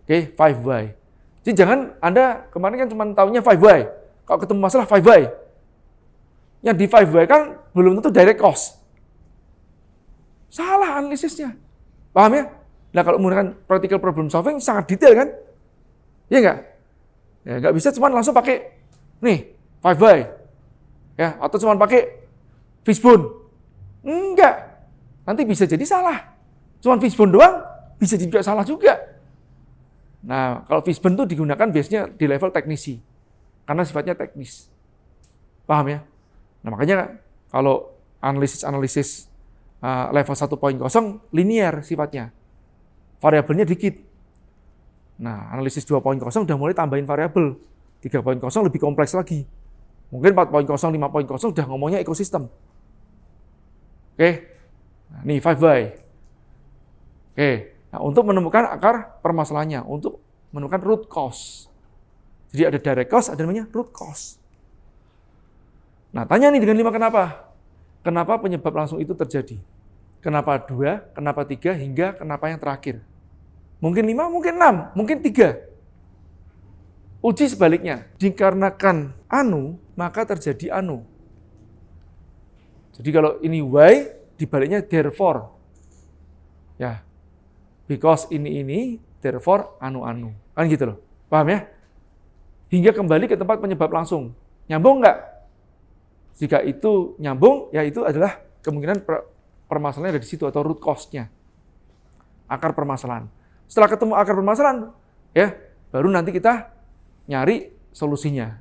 Oke, 5 why. Jadi jangan Anda kemarin kan cuma taunya 5 why. Kalau ketemu masalah 5 why. Yang di 5 why kan belum tentu direct cause. Salah analisisnya. Paham ya? Nah, kalau menggunakan practical problem solving sangat detail kan? Iya nggak? Ya, nggak bisa cuma langsung pakai nih 5 why. Ya, atau cuma pakai fishbone. Enggak. Nanti bisa jadi salah. Cuma fishbone doang bisa juga salah juga. Nah, kalau fishbone itu digunakan biasanya di level teknisi. Karena sifatnya teknis. Paham ya? Nah, makanya kalau analisis level 1.0 linear sifatnya. Variabelnya dikit. Nah, analisis 2.0 udah mulai tambahin variabel. 3.0 lebih kompleks lagi. Mungkin 4.0, 5.0 udah ngomongnya ekosistem. Oke. Nah, nih 5 why. Oke. Nah, untuk menemukan akar permasalahannya, untuk menemukan root cause. Jadi ada direct cause, ada namanya root cause. Nah, tanya nih dengan 5 kenapa. Kenapa penyebab langsung itu terjadi? Kenapa 2, kenapa 3, hingga kenapa yang terakhir? Mungkin 5, mungkin 6, mungkin 3. Uji sebaliknya, dikarenakan anu, maka terjadi anu. Jadi kalau ini why, dibaliknya therefore. Ya, because ini, therefore anu. Kan gitu loh, paham ya? Hingga kembali ke tempat penyebab langsung. Nyambung nggak? Jika itu nyambung, ya itu adalah kemungkinan permasalahannya ada di situ, atau root cause-nya. Akar permasalahan. Setelah ketemu akar permasalahan, ya baru nanti kita nyari solusinya.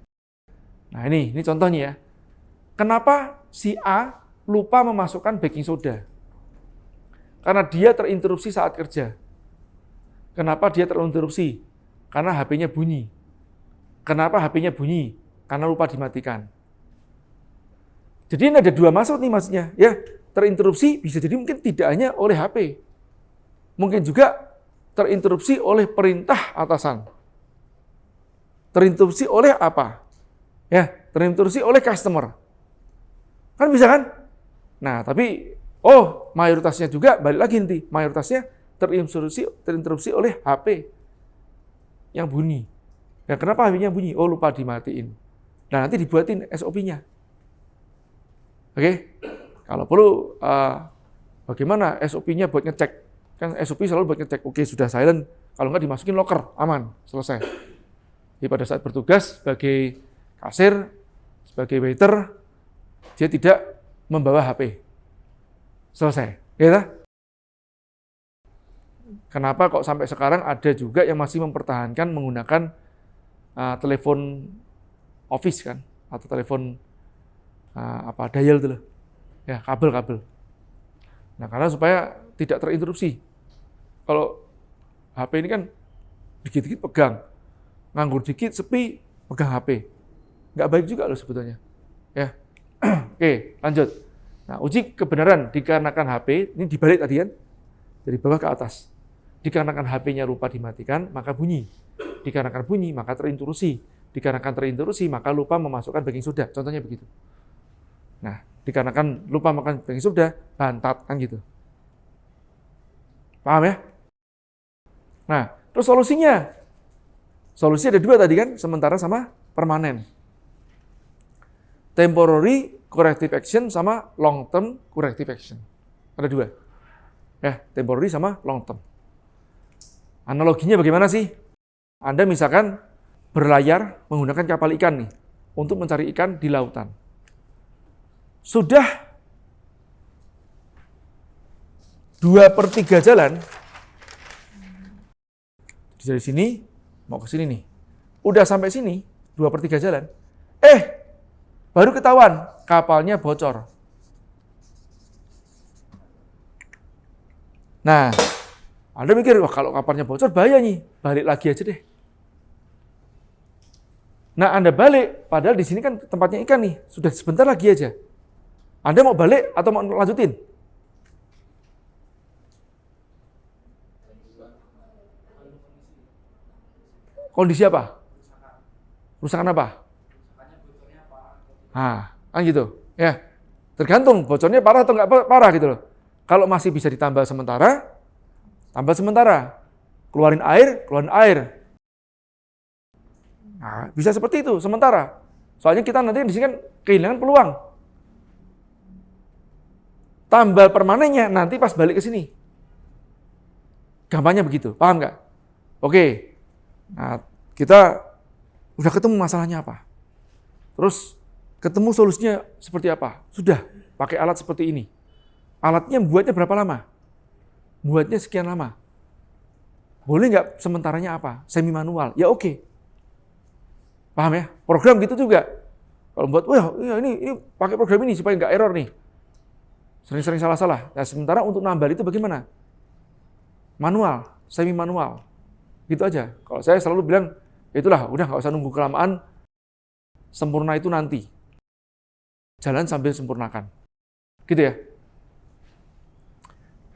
Nah ini contohnya ya. Kenapa si A lupa memasukkan baking soda? Karena dia terinterupsi saat kerja. Kenapa dia terinterupsi? Karena HP-nya bunyi. Kenapa HP-nya bunyi? Karena lupa dimatikan. Jadi ini ada dua maksud nih maksudnya. Ya, terinterupsi bisa jadi mungkin tidak hanya oleh HP. Mungkin juga terinterupsi oleh perintah atasan. Terinterupsi oleh apa? Ya, terinterupsi oleh customer. Kan bisa kan? Nah, tapi mayoritasnya juga balik lagi nanti. Mayoritasnya terinterupsi oleh HP yang bunyi. Ya, kenapa HP-nya bunyi? Lupa dimatiin. Nah, nanti dibuatin SOP-nya. Oke? Kalau perlu bagaimana SOP-nya buat ngecek? Kan SOP selalu buat ngecek. Oke, sudah silent. Kalau nggak dimasukin locker, aman, selesai. Jadi pada saat bertugas sebagai kasir, sebagai waiter, dia tidak membawa HP. Selesai. Ya, kenapa kok sampai sekarang ada juga yang masih mempertahankan menggunakan telepon office kan, atau telepon dial itu loh. Ya, kabel. Nah, karena supaya tidak terinterupsi. Kalau HP ini kan dikit-dikit pegang, nganggur dikit, sepi, pegang HP. Nggak baik juga loh sebetulnya. Ya. Oke, lanjut. Nah, uji kebenaran dikarenakan HP, ini dibalik tadi kan, dari bawah ke atas. Dikarenakan HP-nya lupa dimatikan, maka bunyi. Dikarenakan bunyi, maka terinterupsi. Dikarenakan terinterupsi, maka lupa memasukkan baking soda. Contohnya begitu. Nah, dikarenakan lupa makan baking soda, bantat, kan gitu. Paham ya? Nah, terus solusinya? Solusi ada dua tadi kan, sementara sama permanen. Temporary corrective action sama long term corrective action. Ada dua. Ya, temporary sama long term. Analoginya bagaimana sih? Anda misalkan berlayar menggunakan kapal ikan nih untuk mencari ikan di lautan. Sudah 2/3 jalan dari sini mau ke sini nih. Udah sampai sini 2/3 jalan. Baru ketahuan kapalnya bocor. Nah, Anda mikir, wah kalau kapalnya bocor bahaya nih, balik lagi aja deh. Nah, Anda balik, padahal di sini kan tempatnya ikan nih, sudah sebentar lagi aja. Anda mau balik atau mau lanjutin? Kondisi apa? Kerusakan apa? Nah, kan gitu. Ya, tergantung bocornya parah atau nggak parah gitu loh. Kalau masih bisa ditambal sementara, tambal sementara. Keluarin air. Nah, bisa seperti itu, sementara. Soalnya kita nanti di sini kan kehilangan peluang. Tambal permanennya nanti pas balik ke sini. Gampangnya begitu, paham nggak? Oke, nah kita udah ketemu masalahnya apa. Terus ketemu solusinya seperti apa? Sudah, pakai alat seperti ini. Alatnya buatnya berapa lama? Buatnya sekian lama. Boleh nggak sementaranya apa? Semi manual. Ya oke. Paham ya? Program gitu juga. Kalau buat, wah ini pakai program ini supaya nggak error nih. Sering-sering salah-salah. Nah, sementara untuk nambal itu bagaimana? Manual, semi manual. Gitu aja. Kalau saya selalu bilang, itulah, udah nggak usah nunggu kelamaan. Sempurna itu nanti. Jalan sambil sempurnakan. Gitu ya.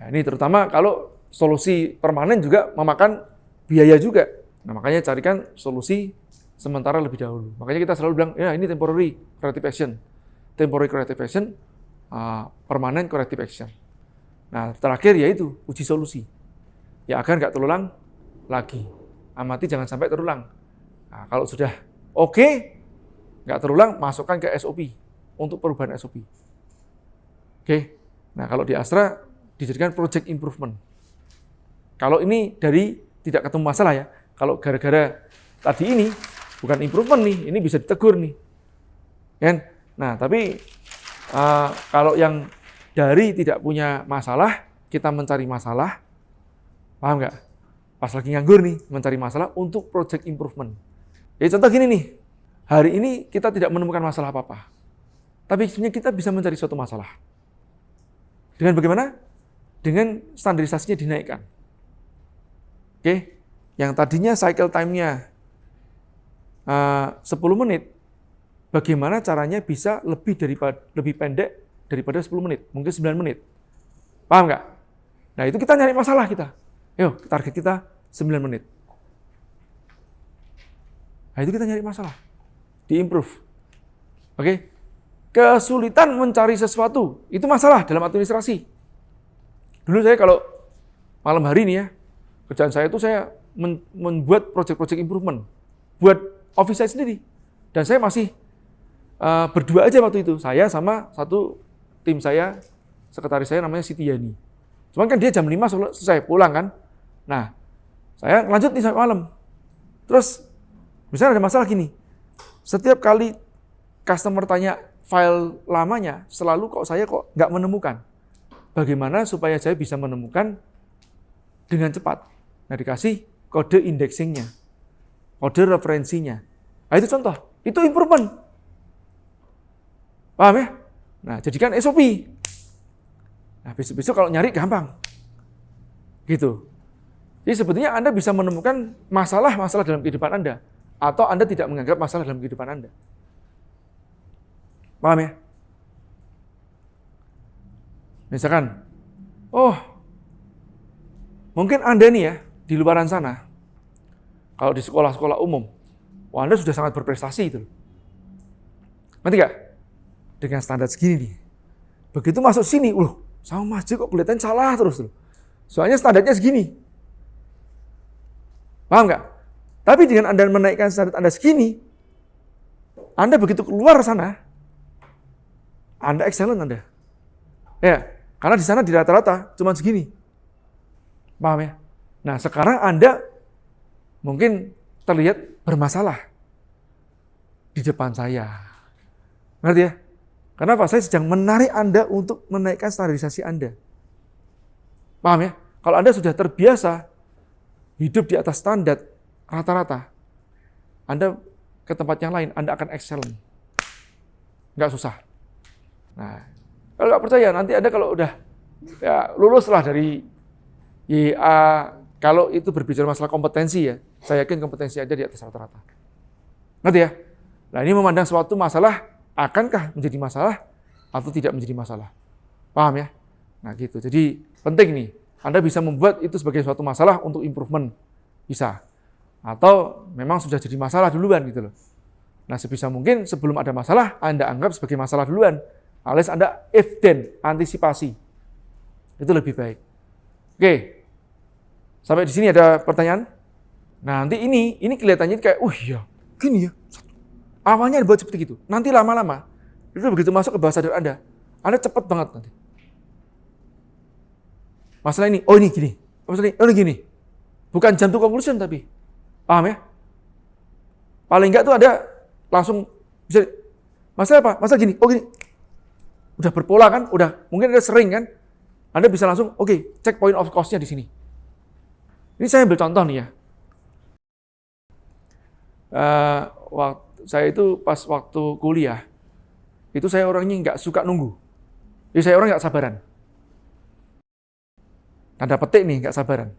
Nah, ini terutama kalau solusi permanen juga memakan biaya juga. Nah, makanya carikan solusi sementara lebih dahulu. Makanya kita selalu bilang, ya ini temporary corrective action. Temporary corrective action, permanent corrective action. Nah, terakhir yaitu uji solusi. Ya agar nggak terulang lagi. Amati jangan sampai terulang. Nah, kalau sudah oke, nggak terulang, masukkan ke SOP untuk perubahan SOP. Oke. Nah, kalau di Astra dijadikan project improvement. Kalau ini dari tidak ketemu masalah ya. Kalau gara-gara tadi ini bukan improvement nih, ini bisa ditegur nih. Kan? Nah, tapi kalau yang dari tidak punya masalah, kita mencari masalah, paham nggak? Pas lagi nganggur nih, mencari masalah untuk project improvement. Ya contoh gini nih, hari ini kita tidak menemukan masalah apa-apa. Tapi sebenarnya kita bisa mencari suatu masalah. Dengan bagaimana? Dengan standarisasinya dinaikkan. Oke, yang tadinya cycle time-nya 10 menit, bagaimana caranya bisa lebih pendek daripada 10 menit, mungkin 9 menit. Paham nggak? Nah, itu kita nyari masalah kita. Yuk, target kita 9 menit. Nah, itu kita nyari masalah. Di-improve. Oke? Kesulitan mencari sesuatu, itu masalah dalam administrasi. Dulu saya kalau malam hari ini ya, kerjaan saya itu saya membuat project-project improvement buat office saya sendiri. Dan saya masih berdua aja waktu itu. Saya sama satu tim saya, sekretaris saya namanya Siti Yani. Cuman kan dia jam 5 selesai pulang kan. Nah, saya lanjut nih sampai malam. Terus, misalnya ada masalah gini. Setiap kali customer tanya file lamanya, selalu saya nggak menemukan. Bagaimana supaya saya bisa menemukan dengan cepat? Nah, dikasih kode indexingnya, kode referensinya. Nah, itu contoh. Itu improvement. Paham ya? Nah, jadikan SOP. Nah, besok-besok kalau nyari gampang. Gitu. Jadi sebetulnya Anda bisa menemukan masalah-masalah dalam kehidupan Anda. Atau Anda tidak menganggap masalah dalam kehidupan Anda. Paham ya? Misalkan, mungkin Anda nih ya, di luaran sana, kalau di sekolah-sekolah umum, Anda sudah sangat berprestasi itu. Ngerti nggak? Dengan standar segini nih. Begitu masuk sini, sama Mas kok kelihatan salah terus. Soalnya standarnya segini. Paham nggak? Tapi dengan Anda menaikkan standar Anda segini, Anda begitu keluar sana, Anda excellent Anda. Ya, karena di sana di rata-rata cuma segini. Paham ya? Nah, sekarang Anda mungkin terlihat bermasalah di depan saya. Ngerti ya? Kenapa? Saya sedang menarik Anda untuk menaikkan standarisasi Anda. Paham ya? Kalau Anda sudah terbiasa hidup di atas standar rata-rata, Anda ke tempat yang lain, Anda akan excellent. Nggak susah. Nah, kalau nggak percaya, nanti Anda kalau udah lulus lah dari YA, kalau itu berbicara masalah kompetensi ya, saya yakin kompetensi Anda di atas rata-rata. Ngerti ya? Nah, ini memandang suatu masalah, akankah menjadi masalah atau tidak menjadi masalah. Paham ya? Nah gitu, jadi penting nih, Anda bisa membuat itu sebagai suatu masalah untuk improvement. Bisa. Atau memang sudah jadi masalah duluan gitu loh. Nah sebisa mungkin sebelum ada masalah, Anda anggap sebagai masalah duluan. Alias Anda if then, antisipasi. Itu lebih baik. Oke, sampai di sini ada pertanyaan? Nah, nanti ini kelihatannya kayak, iya, gini ya. Awalnya dibuat seperti itu. Nanti lama-lama, itu begitu masuk ke bawah sadar Anda cepat banget nanti. Masalah ini, ini gini. Masalah ini gini. Bukan jam to conclusion tapi. Paham ya? Paling enggak tuh ada langsung bisa, masalah apa? Masalah gini, gini. Udah berpola kan? Mungkin ada sering kan? Anda bisa langsung, cek point of cost-nya di sini. Ini saya ambil contoh nih ya. Saya itu pas waktu kuliah, itu saya orangnya nggak suka nunggu. Jadi saya orang nggak sabaran. Tanda petik nih, nggak sabaran.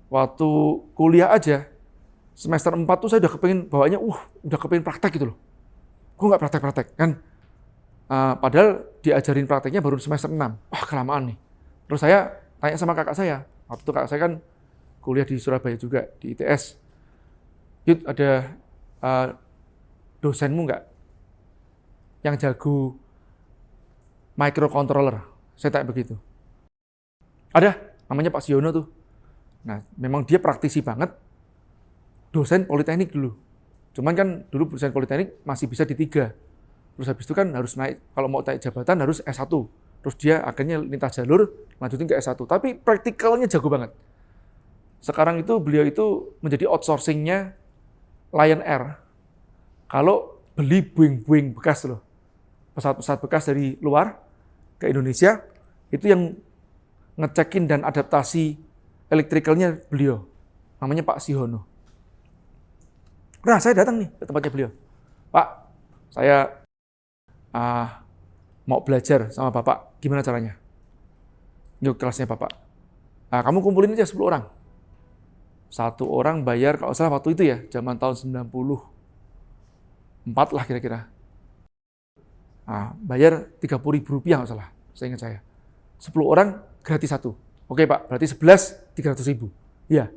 Waktu kuliah aja, semester 4 tuh saya udah kepengen bawanya, udah kepengen praktek gitu loh. Gue nggak praktek-praktek, kan? Padahal diajarin prakteknya baru semester 6. Kelamaan nih. Terus saya tanya sama kakak saya. Waktu itu kakak saya kan kuliah di Surabaya juga, di ITS. Yud, ada dosenmu nggak yang jago microcontroller? Saya tanya begitu. Ada, namanya Pak Siono tuh. Nah, memang dia praktisi banget. dosen politeknik dulu. Cuman kan dulu dosen politeknik masih bisa di 3. Terus habis itu kan harus naik, kalau mau naik jabatan harus S1. Terus dia akhirnya lintas jalur, lanjutin ke S1. Tapi praktikalnya jago banget. Sekarang itu beliau itu menjadi outsourcing-nya Lion Air. Kalau beli Boeing bekas loh, pesawat-pesawat bekas dari luar ke Indonesia, itu yang ngecekin dan adaptasi elektrikalnya beliau. Namanya Pak Sihono. Nah, saya datang nih ke tempatnya beliau. Pak, saya mau belajar sama Bapak, gimana caranya? Yuk kelasnya Bapak. Nah, kamu kumpulin aja 10 orang. 1 orang bayar, kalau salah waktu itu ya, zaman tahun 94 lah kira-kira. Nah, bayar Rp30.000 kalau salah, saya ingat saya. 10 orang gratis 1. Oke Pak, berarti 11, Rp300.000. Iya.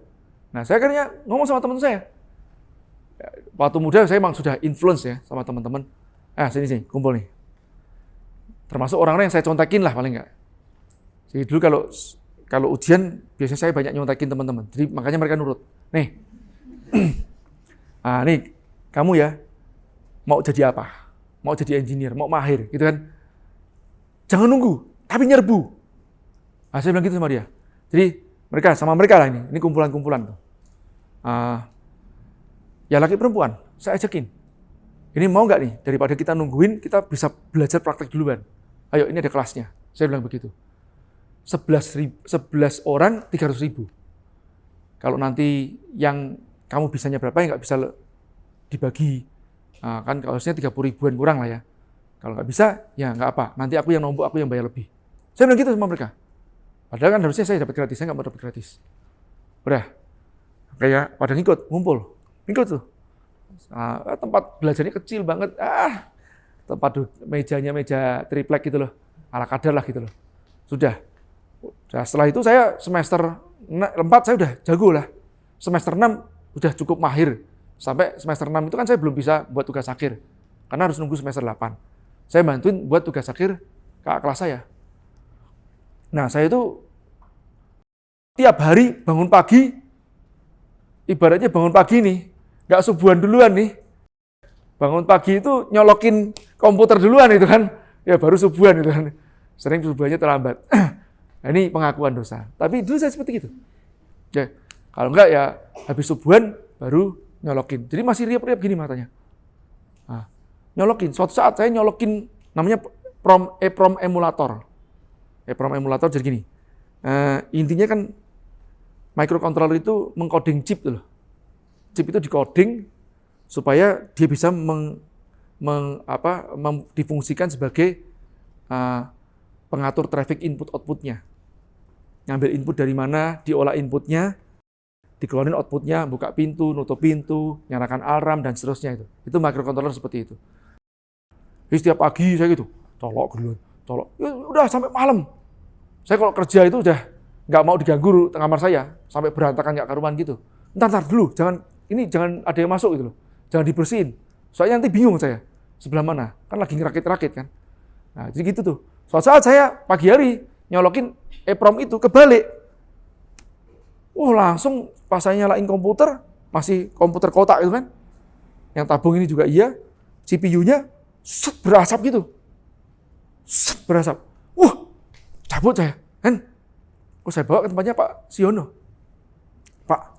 Nah, saya akhirnya ngomong sama teman saya. Waktu muda saya memang sudah influence ya sama teman-teman. Sini, kumpul nih. Termasuk orang-orang yang saya contekin lah paling enggak. Jadi dulu kalau ujian, biasanya saya banyak nyontekin teman-teman. Jadi makanya mereka nurut. Nih, nih kamu ya, mau jadi apa? Mau jadi engineer, mau mahir, gitu kan? Jangan nunggu, tapi nyerbu. Saya bilang gitu sama dia. Jadi sama mereka lah ini kumpulan-kumpulan tuh. Ya laki perempuan, saya ajakin. Ini mau nggak nih, daripada kita nungguin, kita bisa belajar praktek duluan. Ayo, ini ada kelasnya. Saya bilang begitu. 11 orang, 300.000. Kalau nanti yang kamu bisanya berapa, ya nggak bisa dibagi. Kan harusnya 30.000-an kurang lah ya. Kalau nggak bisa, ya nggak apa. Nanti aku yang nombok, aku yang bayar lebih. Saya bilang gitu sama mereka. Padahal kan harusnya saya dapat gratis, saya nggak mau dapat gratis. Udah, kayak pada ngikut, ngumpul. Ngikut tuh. Tempat belajarnya kecil banget. Tempat mejanya meja triplek gitu loh. Ala kadar lah gitu loh. Sudah. Setelah itu saya semester 4 saya udah jago lah. Semester 6 udah cukup mahir. Sampai semester 6 itu kan saya belum bisa buat tugas akhir. Karena harus nunggu semester 8. Saya bantuin buat tugas akhir kakak kelas saya. Nah, saya itu tiap hari bangun pagi, ibaratnya bangun pagi nih, nggak subuhan duluan nih. Bangun pagi itu nyolokin komputer duluan itu kan, ya baru subuhan itu kan. Sering subuhannya terlambat. Nah, ini pengakuan dosa. Tapi dulu saya seperti itu. Ya, kalau enggak ya habis subuhan baru nyolokin. Jadi masih riap-riap gini matanya. Nyolokin. Suatu saat saya nyolokin namanya EEPROM emulator. EEPROM emulator jadi gini. Intinya kan microcontroller itu mengcoding chip loh. Chip itu dicoding supaya dia bisa difungsikan sebagai pengatur traffic input outputnya. Ngambil input dari mana, diolah inputnya, dikeluarin outputnya, buka pintu, nutup pintu, nyalakan alarm dan seterusnya itu. Itu microcontroller seperti itu. Jadi setiap pagi saya gitu, colok. Ya, udah sampai malam. Saya kalau kerja itu udah nggak mau diganggu kamar saya sampai berantakan nggak karuan gitu. Ntar dulu, jangan ada yang masuk gitu loh. Jangan dibersihin. Soalnya nanti bingung saya sebelah mana. Kan lagi ngerakit-rakit kan. Nah, jadi gitu tuh. Suatu saat saya pagi hari nyolokin EEPROM itu kebalik. Langsung pas saya nyalain komputer, masih komputer kotak gitu kan. Yang tabung ini juga iya, CPU-nya berasap gitu. Berasap. Cabut saya. Kan? Saya bawa ke tempatnya Pak Siono. Pak,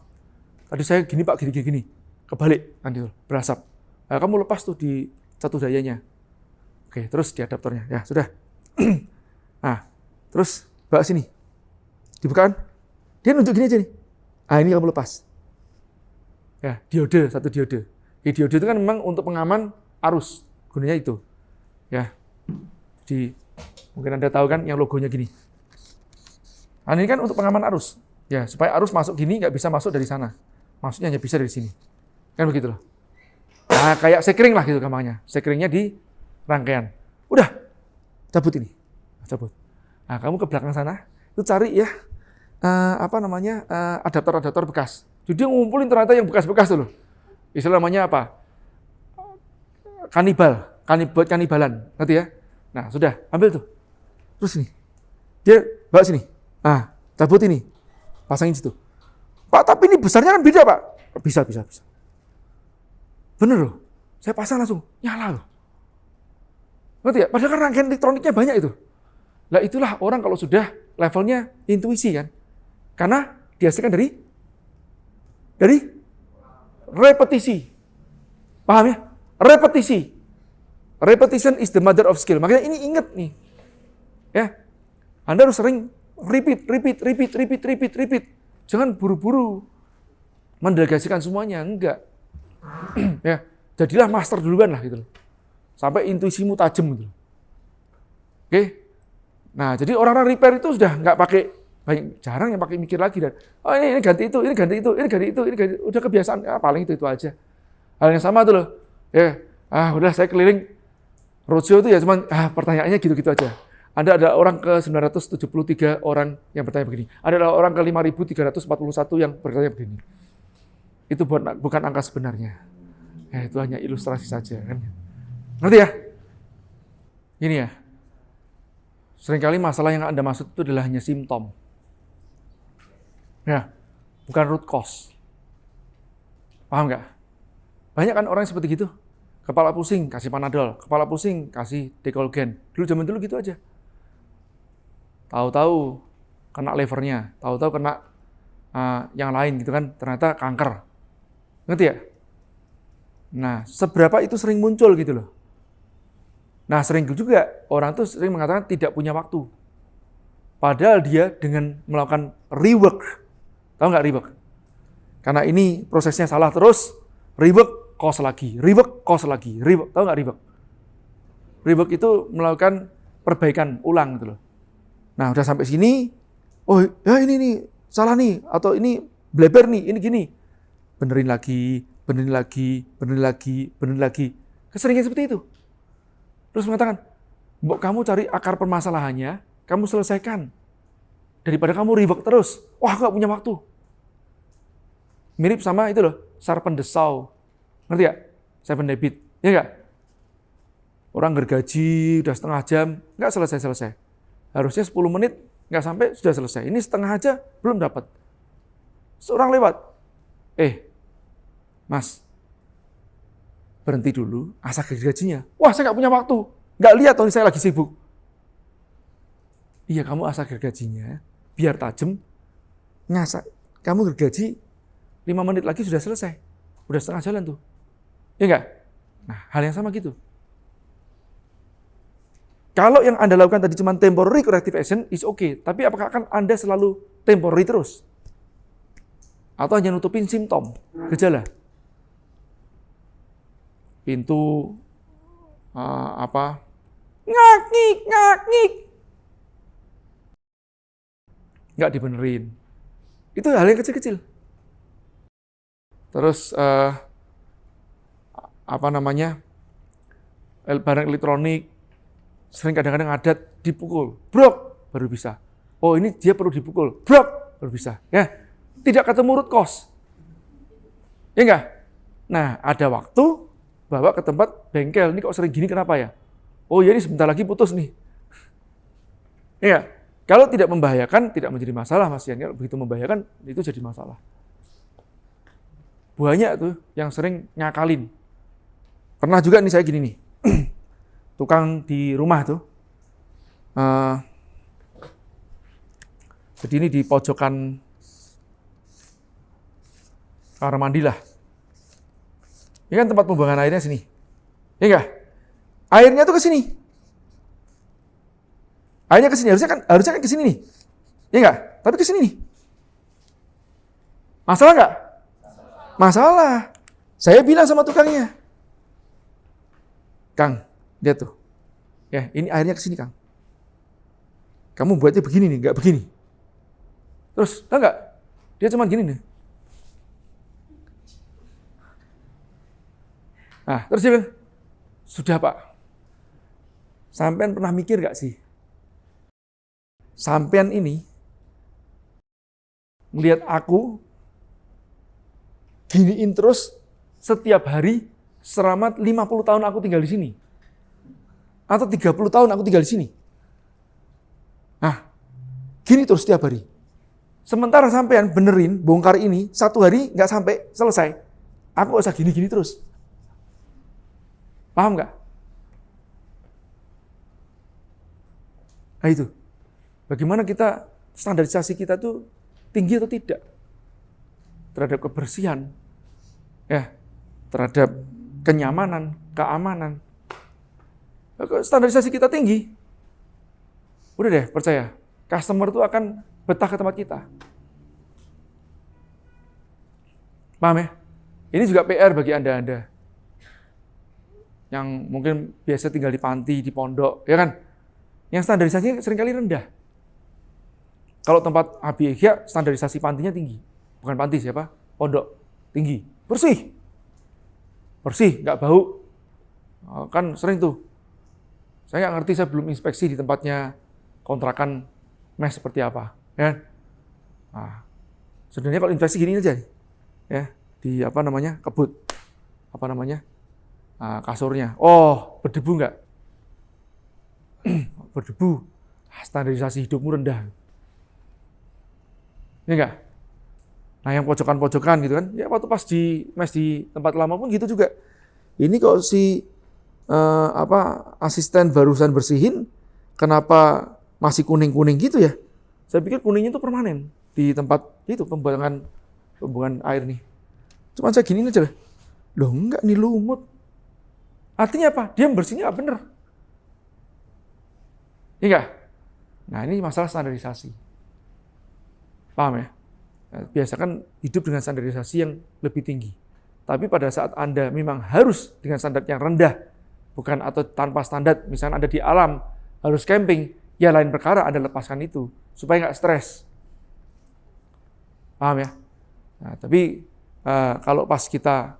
tadi saya gini Pak, gini. Kebalik kan gitu, berasap. Nah, kamu lepas tuh di satu dayanya. Oke, terus di adaptornya. Ya, sudah. Nah, terus bawa sini. Dibukaan. Dia nunjuk gini aja nih. Ini kamu lepas. Ya, satu diode. Diode itu kan memang untuk pengaman arus. Gunanya itu. Ya. Mungkin Anda tahu kan yang logonya gini. Ini kan untuk pengaman arus. Ya, supaya arus masuk gini nggak bisa masuk dari sana. Maksudnya hanya bisa dari sini. Kan begitu loh. Nah, kayak sekring lah gitu gampangnya. Sekringnya di rangkaian. Udah, cabut ini. Cabut. Nah, kamu ke belakang sana, itu cari ya, adaptor-adaptor bekas. Jadi dia ngumpulin ternyata yang bekas-bekas tuh loh. Istilah namanya apa? Buat kanibalan. Ngerti ya? Nah, sudah, ambil tuh. Terus nih, dia bawa sini. Cabut ini. Pasangin situ. Pak, tapi ini besarnya kan beda, Pak. Bisa. Bener loh. Saya pasang langsung, nyala loh. Ngerti ya? Padahal kan rangkaian elektroniknya banyak itu. Lah itulah orang kalau sudah levelnya intuisi kan. Karena dihasilkan dari repetisi. Paham ya? Repetisi. Repetition is the mother of skill. Makanya ini ingat nih. Ya. Anda harus sering repeat. Jangan buru-buru mendelegasikan semuanya, enggak. Ya, jadilah master duluan lah gitu loh. Sampai intuisimu tajam gitu. Oke. Nah, jadi orang-orang repair itu sudah enggak pakai jarang yang pakai mikir lagi dan ini ganti itu, udah kebiasaan, paling itu aja. Hal yang sama tuh loh. Ya, udah saya keliling roadshow itu ya cuman pertanyaannya gitu-gitu aja. Ada orang ke 973 orang yang bertanya begini. Ada orang ke 5.341 yang bertanya begini. Itu bukan angka sebenarnya. Ya, itu hanya ilustrasi saja kan. Ngerti ya? Gini ya. Seringkali masalah yang Anda maksud itu adalah hanya simptom. Ya, bukan root cause. Paham nggak? Banyak kan orang seperti gitu. Kepala pusing, kasih Panadol. Kepala pusing, kasih Decolgen. Zaman dulu gitu aja. Tahu-tahu kena levernya, tahu-tahu kena yang lain gitu kan, ternyata kanker. Ngerti ya? Nah, seberapa itu sering muncul gitu loh. Nah, sering juga orang tuh sering mengatakan tidak punya waktu. Padahal dia dengan melakukan rework. Tahu nggak rework? Karena ini prosesnya salah terus, rework, cost lagi. Tahu nggak rework? Rework itu melakukan perbaikan ulang gitu loh. Nah, udah sampai sini, oh ya ini salah nih, atau ini bleber nih, ini gini. Benerin lagi. Keseringan seperti itu. Terus mengatakan, Mbok kamu cari akar permasalahannya, kamu selesaikan. Daripada kamu rework terus, wah gak punya waktu. Mirip sama itu loh, Sarpen the Saw. Ngerti ya? Seven Habits, ya enggak? Orang gergaji, udah setengah jam, nggak selesai. Harusnya 10 menit, nggak sampai, sudah selesai. Ini setengah aja, belum dapat. Seorang lewat. Mas, berhenti dulu, asah gergajinya. Wah, saya nggak punya waktu. Nggak lihat, Tony, saya lagi sibuk. Iya, kamu asah gergajinya, biar tajam. Ngasak, kamu gergaji, 5 menit lagi sudah selesai. Udah setengah jalan tuh. Ya nggak? Nah, hal yang sama gitu. Kalau yang Anda lakukan tadi cuma temporary corrective action, is okay. Tapi apakah akan Anda selalu temporary terus? Atau hanya nutupin simptom, gejala? Pintu, ngaknik. Nggak dibenerin. Itu hal yang kecil-kecil. Terus, barang elektronik, sering kadang-kadang adat dipukul, brok, baru bisa. Oh, ini dia perlu dipukul, brok, baru bisa. Ya, tidak ketemu root cause. Ya enggak? Nah, ada waktu bawa ke tempat bengkel. Ini kok sering gini kenapa ya? Oh, ya ini sebentar lagi putus nih. Ya, kalau tidak membahayakan, tidak menjadi masalah, Mas Yan. Kalau begitu membahayakan, itu jadi masalah. Banyak tuh yang sering ngakalin. Pernah juga nih saya gini nih. Tukang di rumah tuh. Jadi ini di pojokan kamar mandi lah. Ini kan tempat pembuangan airnya sini. Ya enggak? Airnya tuh ke sini. Airnya ke sini, harusnya kan ke sini nih. Ya enggak? Tapi ke sini nih. Masalah enggak? Masalah. Saya bilang sama tukangnya. Kang, lihat tuh. Ya, ini airnya ke sini, Kang. Kamu buatnya begini nih, enggak begini. Terus, tahu enggak? Dia cuma gini nih. Nah, terus dia bilang, sudah Pak. Sampean pernah mikir enggak sih? Sampean ini melihat aku giniin terus setiap hari selama 50 tahun aku tinggal di sini. Atau 30 tahun aku tinggal di sini. Nah, gini terus setiap hari. Sementara sampean benerin, bongkar ini, 1 hari nggak sampai selesai. Aku usah gini-gini terus. Paham nggak? Nah itu. Bagaimana kita, standarisasi kita tuh tinggi atau tidak? Terhadap kebersihan, ya, terhadap kenyamanan, keamanan. Standarisasi kita tinggi. Udah deh, percaya. Customer tuh akan betah ke tempat kita. Paham ya? Ini juga PR bagi Anda-Anda yang mungkin biasa tinggal di panti, di pondok, ya kan? Yang standarisasinya seringkali rendah. Kalau tempat ABIA, standarisasi pantinya tinggi. Bukan panti siapa? Pondok. Tinggi. Bersih. Bersih, nggak bau. Kan sering tuh. Saya nggak ngerti, saya belum inspeksi di tempatnya kontrakan mes seperti apa. Ya. Nah, sebenarnya kalau inspeksi gini aja. Ya, di kebut. Kasurnya. Oh, berdebu nggak? Berdebu. Standarisasi hidupmu rendah. Ya enggak? Nah, yang pojokan-pojokan gitu kan, ya waktu pas di mes di tempat lama pun gitu juga. Ini kok si asisten barusan bersihin, kenapa masih kuning-kuning gitu ya? Saya pikir kuningnya itu permanen di tempat itu pembuangan air nih. Cuman saya giniin aja, loh enggak, nih lumut. Artinya apa? Dia bersihnya nggak bener. Iya enggak? Nah, ini masalah standarisasi. Paham ya? Biasakan hidup dengan standarisasi yang lebih tinggi. Tapi pada saat Anda memang harus dengan standar yang rendah, bukan atau tanpa standar, misalnya Anda di alam, harus camping, ya lain perkara Anda lepaskan itu, supaya nggak stres. Paham ya? Nah, tapi kalau pas kita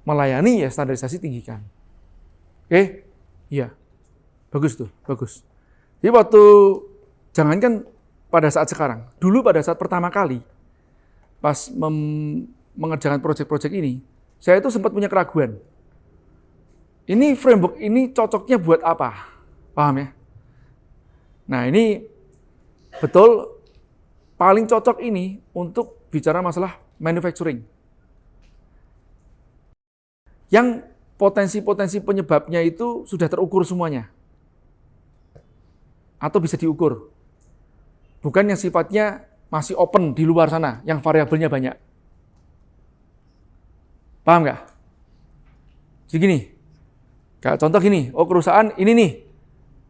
melayani, ya standarisasi tinggikan. Oke? Iya. Bagus tuh, bagus. Jadi waktu, jangankan pada saat sekarang, dulu pada saat pertama kali, pas mengerjakan proyek-proyek ini, saya itu sempat punya keraguan. Ini framework ini cocoknya buat apa? Paham ya? Nah, ini betul paling cocok ini untuk bicara masalah manufacturing. Yang potensi-potensi penyebabnya itu sudah terukur semuanya. Atau bisa diukur. Bukan yang sifatnya masih open di luar sana, yang variabelnya banyak. Paham nggak? Jadi gini, kayak contoh gini, perusahaan ini nih,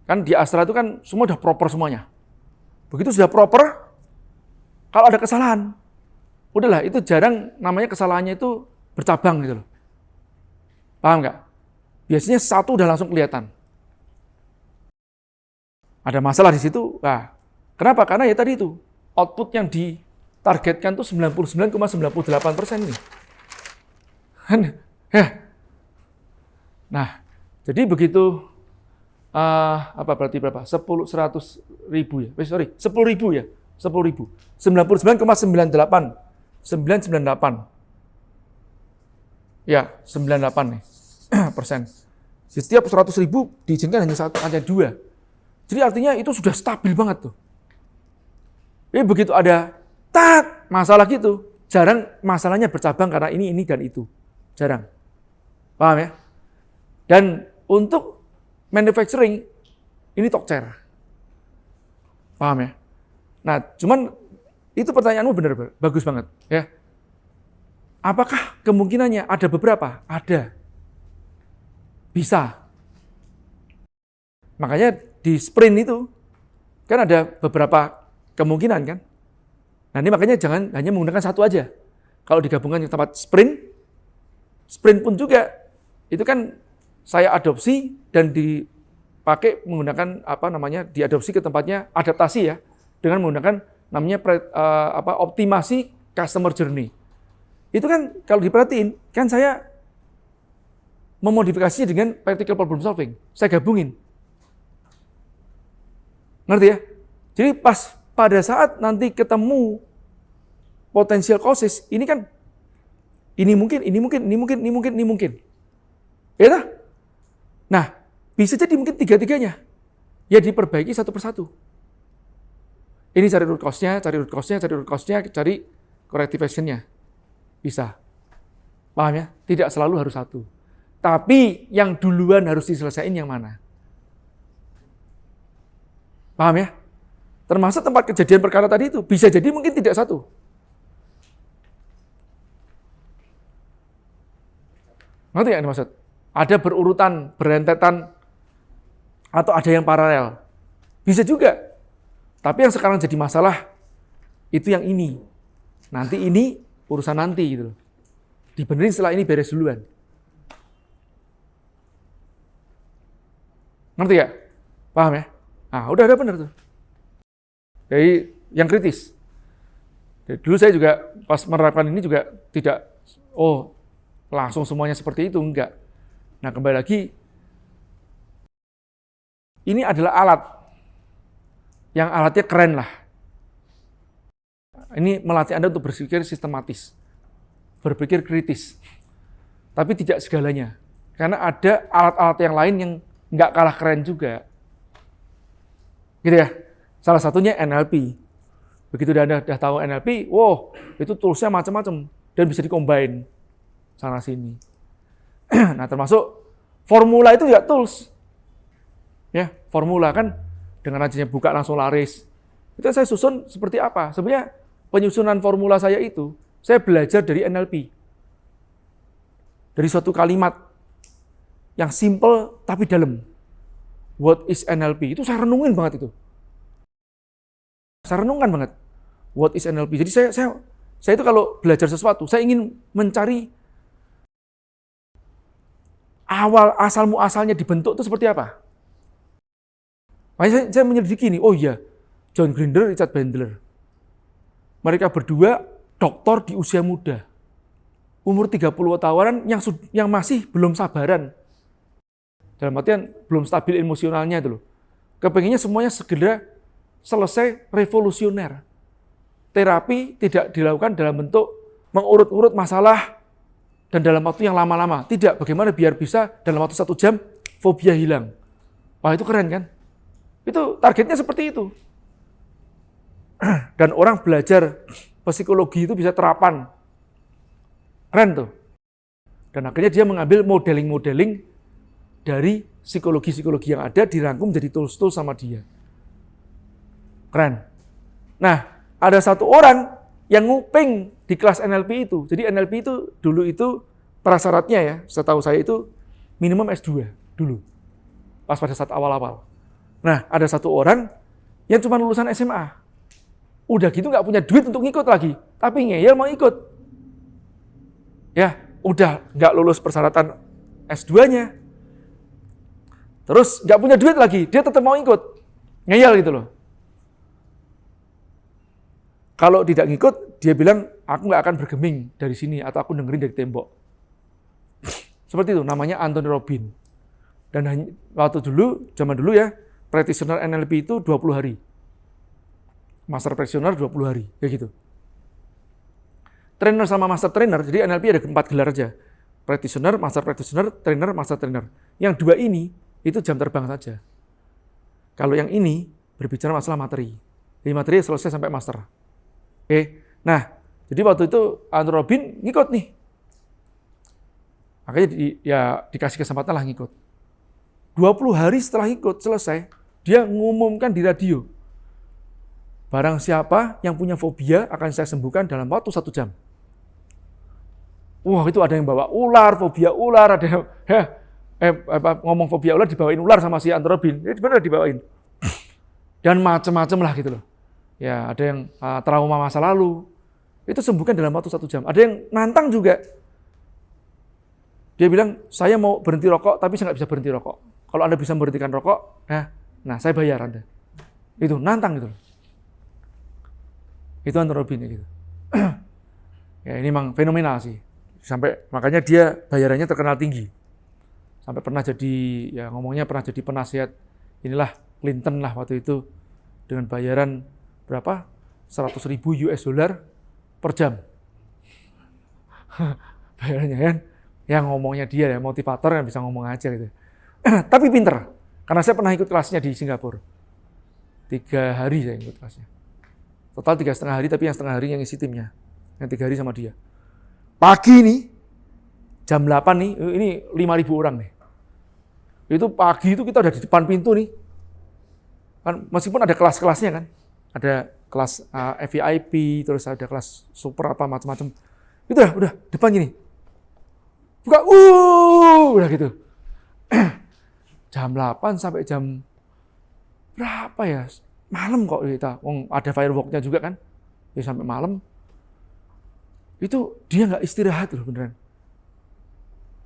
kan di Astra itu kan semua udah proper semuanya. Begitu sudah proper, kalau ada kesalahan, udahlah itu jarang namanya kesalahannya itu bercabang gitu loh. Paham nggak? Biasanya satu udah langsung kelihatan. Ada masalah di situ, nah, kenapa? Karena ya tadi itu, output yang ditargetkan tuh 99,98% nih. Nah, jadi begitu, berarti berapa? 100 ribu ya? 10 ribu ya? 10 ribu. 99,98. Ya, 98 nih, persen. Setiap 100 ribu diizinkan hanya 2. Jadi artinya itu sudah stabil banget tuh. Jadi begitu ada masalah gitu, jarang masalahnya bercabang karena ini dan itu. Jarang. Paham ya? Dan untuk manufacturing, ini tokcer. Paham ya? Nah, cuman itu pertanyaanmu benar, bagus banget. Ya. Apakah kemungkinannya ada beberapa? Ada. Bisa. Makanya di sprint itu, kan ada beberapa kemungkinan kan? Nah ini makanya jangan hanya menggunakan satu aja. Kalau digabungkan di tempat sprint pun juga, itu kan saya adopsi dan dipakai menggunakan diadopsi ke tempatnya adaptasi ya, dengan menggunakan namanya optimasi customer journey. Itu kan kalau diperhatiin, kan saya memodifikasinya dengan practical problem solving. Saya gabungin. Ngerti ya? Jadi pas pada saat nanti ketemu potensial causes, ini kan ini mungkin. Ya tak? Nah, bisa jadi mungkin tiga-tiganya. Ya diperbaiki satu persatu. Ini cari root cause-nya, cari root cause-nya, cari root cause-nya, cari corrective action-nya. Bisa. Paham ya? Tidak selalu harus satu. Tapi yang duluan harus diselesaikan yang mana? Paham ya? Termasuk tempat kejadian perkara tadi itu. Bisa jadi mungkin tidak satu. Ngerti ya ini maksud? Ada berurutan, berentetan, atau ada yang paralel. Bisa juga. Tapi yang sekarang jadi masalah, itu yang ini. Nanti ini, urusan nanti gitu loh. Dibenerin setelah ini beres duluan. Ngerti ya? Paham ya? Nah, udah ada bener tuh. Jadi, yang kritis. Jadi, dulu saya juga, pas menerapkan ini juga tidak, langsung semuanya seperti itu, enggak. Nah, kembali lagi, ini adalah alat. Yang alatnya keren lah. Ini melatih Anda untuk berpikir sistematis. Berpikir kritis. Tapi tidak segalanya. Karena ada alat-alat yang lain yang nggak kalah keren juga. Gitu ya. Salah satunya NLP. Begitu Anda udah tahu NLP, wow, itu toolsnya macam-macam. Dan bisa dicombine sana-sini. Nah, termasuk formula itu juga tools. Ya, formula kan dengan rajinnya buka langsung laris. Itu saya susun seperti apa? Sebenarnya penyusunan formula saya itu, saya belajar dari NLP. Dari suatu kalimat yang simple tapi dalam. What is NLP? Itu saya renungin banget itu. Saya renungkan banget. What is NLP? Jadi saya itu kalau belajar sesuatu, saya ingin mencari asal muasalnya dibentuk itu seperti apa. Makanya saya menyelidiki ini, oh iya, John Grinder, Richard Bandler. Mereka berdua doktor di usia muda. Umur 30 tahunan yang masih belum sabaran. Dalam artian belum stabil emosionalnya itu loh. Kepengennya semuanya segera selesai revolusioner. Terapi tidak dilakukan dalam bentuk mengurut-urut masalah dan dalam waktu yang lama-lama. Tidak, bagaimana biar bisa dalam waktu 1 jam fobia hilang. Wah, itu keren kan? Itu targetnya seperti itu. Dan orang belajar psikologi itu bisa terapan. Keren tuh. Dan akhirnya dia mengambil modeling-modeling dari psikologi-psikologi yang ada, dirangkum jadi tools-tools sama dia. Keren. Nah, ada satu orang yang nguping di kelas NLP itu. Jadi NLP itu dulu itu prasyaratnya ya, setahu saya itu minimum S2 dulu. Pas pada saat awal-awal. Nah, ada satu orang yang cuma lulusan SMA. Udah gitu nggak punya duit untuk ngikut lagi. Tapi ngeyel mau ikut. Ya, udah nggak lulus persyaratan S2-nya. Terus nggak punya duit lagi, dia tetap mau ikut. Ngeyel gitu loh. Kalau tidak ngikut, dia bilang, aku nggak akan bergeming dari sini, atau aku dengerin dari tembok. Seperti itu, namanya Anthony Robbins. Dan waktu dulu, zaman dulu ya, practitioner NLP itu 20 hari. Master practitioner 20 hari, kayak gitu. Trainer sama master trainer, jadi NLP ada 4 gelar aja. Practitioner, master practitioner, trainer, master trainer. Yang 2 ini, itu jam terbang saja. Kalau yang ini, berbicara masalah materi. Jadi materi selesai sampai master. Oke, nah, jadi waktu itu Anthony Robbins ngikut nih. Makanya dikasih kesempatan lah ngikut. 20 hari setelah ikut selesai, dia ngumumkan di radio. Barang siapa yang punya fobia akan saya sembuhkan dalam waktu 1 jam. Wah, itu ada yang bawa ular, fobia ular, ada yang ngomong fobia ular dibawain ular sama si Anthony Robbins. Ini benar dibawain. Dan macam-macam lah gitu loh. Ya, ada yang trauma masa lalu. Itu sembuhkan dalam waktu 1 jam. Ada yang nantang juga. Dia bilang, saya mau berhenti rokok, tapi saya nggak bisa berhenti rokok. Kalau Anda bisa memberhentikan rokok, nah saya bayar Anda. Itu nantang gitu. Itu Anthony Robbins gitu. Ya ini memang fenomenal sih. Sampai makanya dia bayarannya terkenal tinggi. Sampai pernah jadi, ya ngomongnya pernah jadi penasihat inilah Clinton lah waktu itu dengan bayaran berapa? 100.000 US dollar per jam. Bayarannya kan? Yang ngomongnya dia ya, motivator yang bisa ngomong aja gitu. Tapi pinter, karena saya pernah ikut kelasnya di Singapura. 3 hari saya ikut kelasnya. Total 3,5 hari, tapi yang setengah hari yang isi timnya. Yang 3 hari sama dia. Pagi nih, jam 8 nih, ini 5.000 orang nih. Itu pagi itu kita udah di depan pintu nih. Kan meskipun ada kelas-kelasnya kan. Ada kelas VIP, terus ada kelas super apa macam-macam. Itu udah depan gini. Buka, udah gitu. Jam 8 sampai jam berapa ya? Malam kok kita. Ada fireworknya juga kan. Ya sampai malam. Itu dia nggak istirahat loh beneran.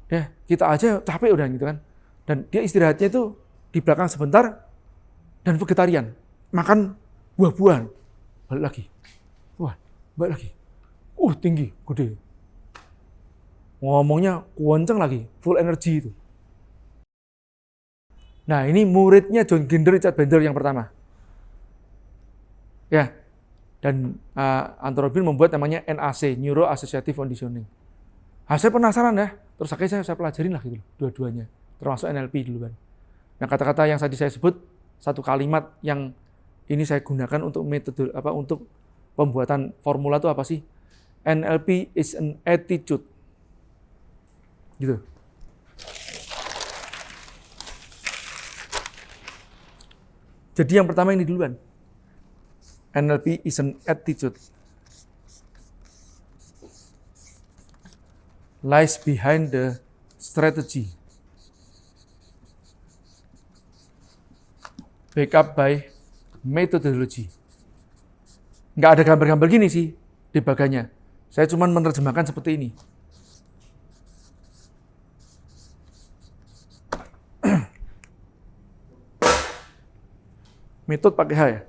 Ya, kita aja capek udah gitu kan. Dan dia istirahatnya itu di belakang sebentar dan vegetarian. Makan buah-buahan. Balik lagi. Wah, balik lagi. Tinggi, gede. Ngomongnya kenceng lagi, full energi itu. Nah, ini muridnya John Grinder, Richard Bandler yang pertama. Ya, dan Anthony Robbins membuat namanya NAC, Neuro Associative Conditioning. Saya penasaran ya, terus akhirnya saya pelajarin lah gitu, dua-duanya, termasuk NLP dulu kan. Nah, kata-kata yang tadi saya sebut, satu kalimat yang ini saya gunakan untuk metode untuk pembuatan formula itu apa sih? NLP is an attitude. Gitu. Jadi yang pertama ini duluan. NLP is an attitude. Lies behind the strategy. Backup by methodology. Nggak ada gambar-gambar gini sih di baganya. Saya cuma menerjemahkan seperti ini. Metode pakai H ya.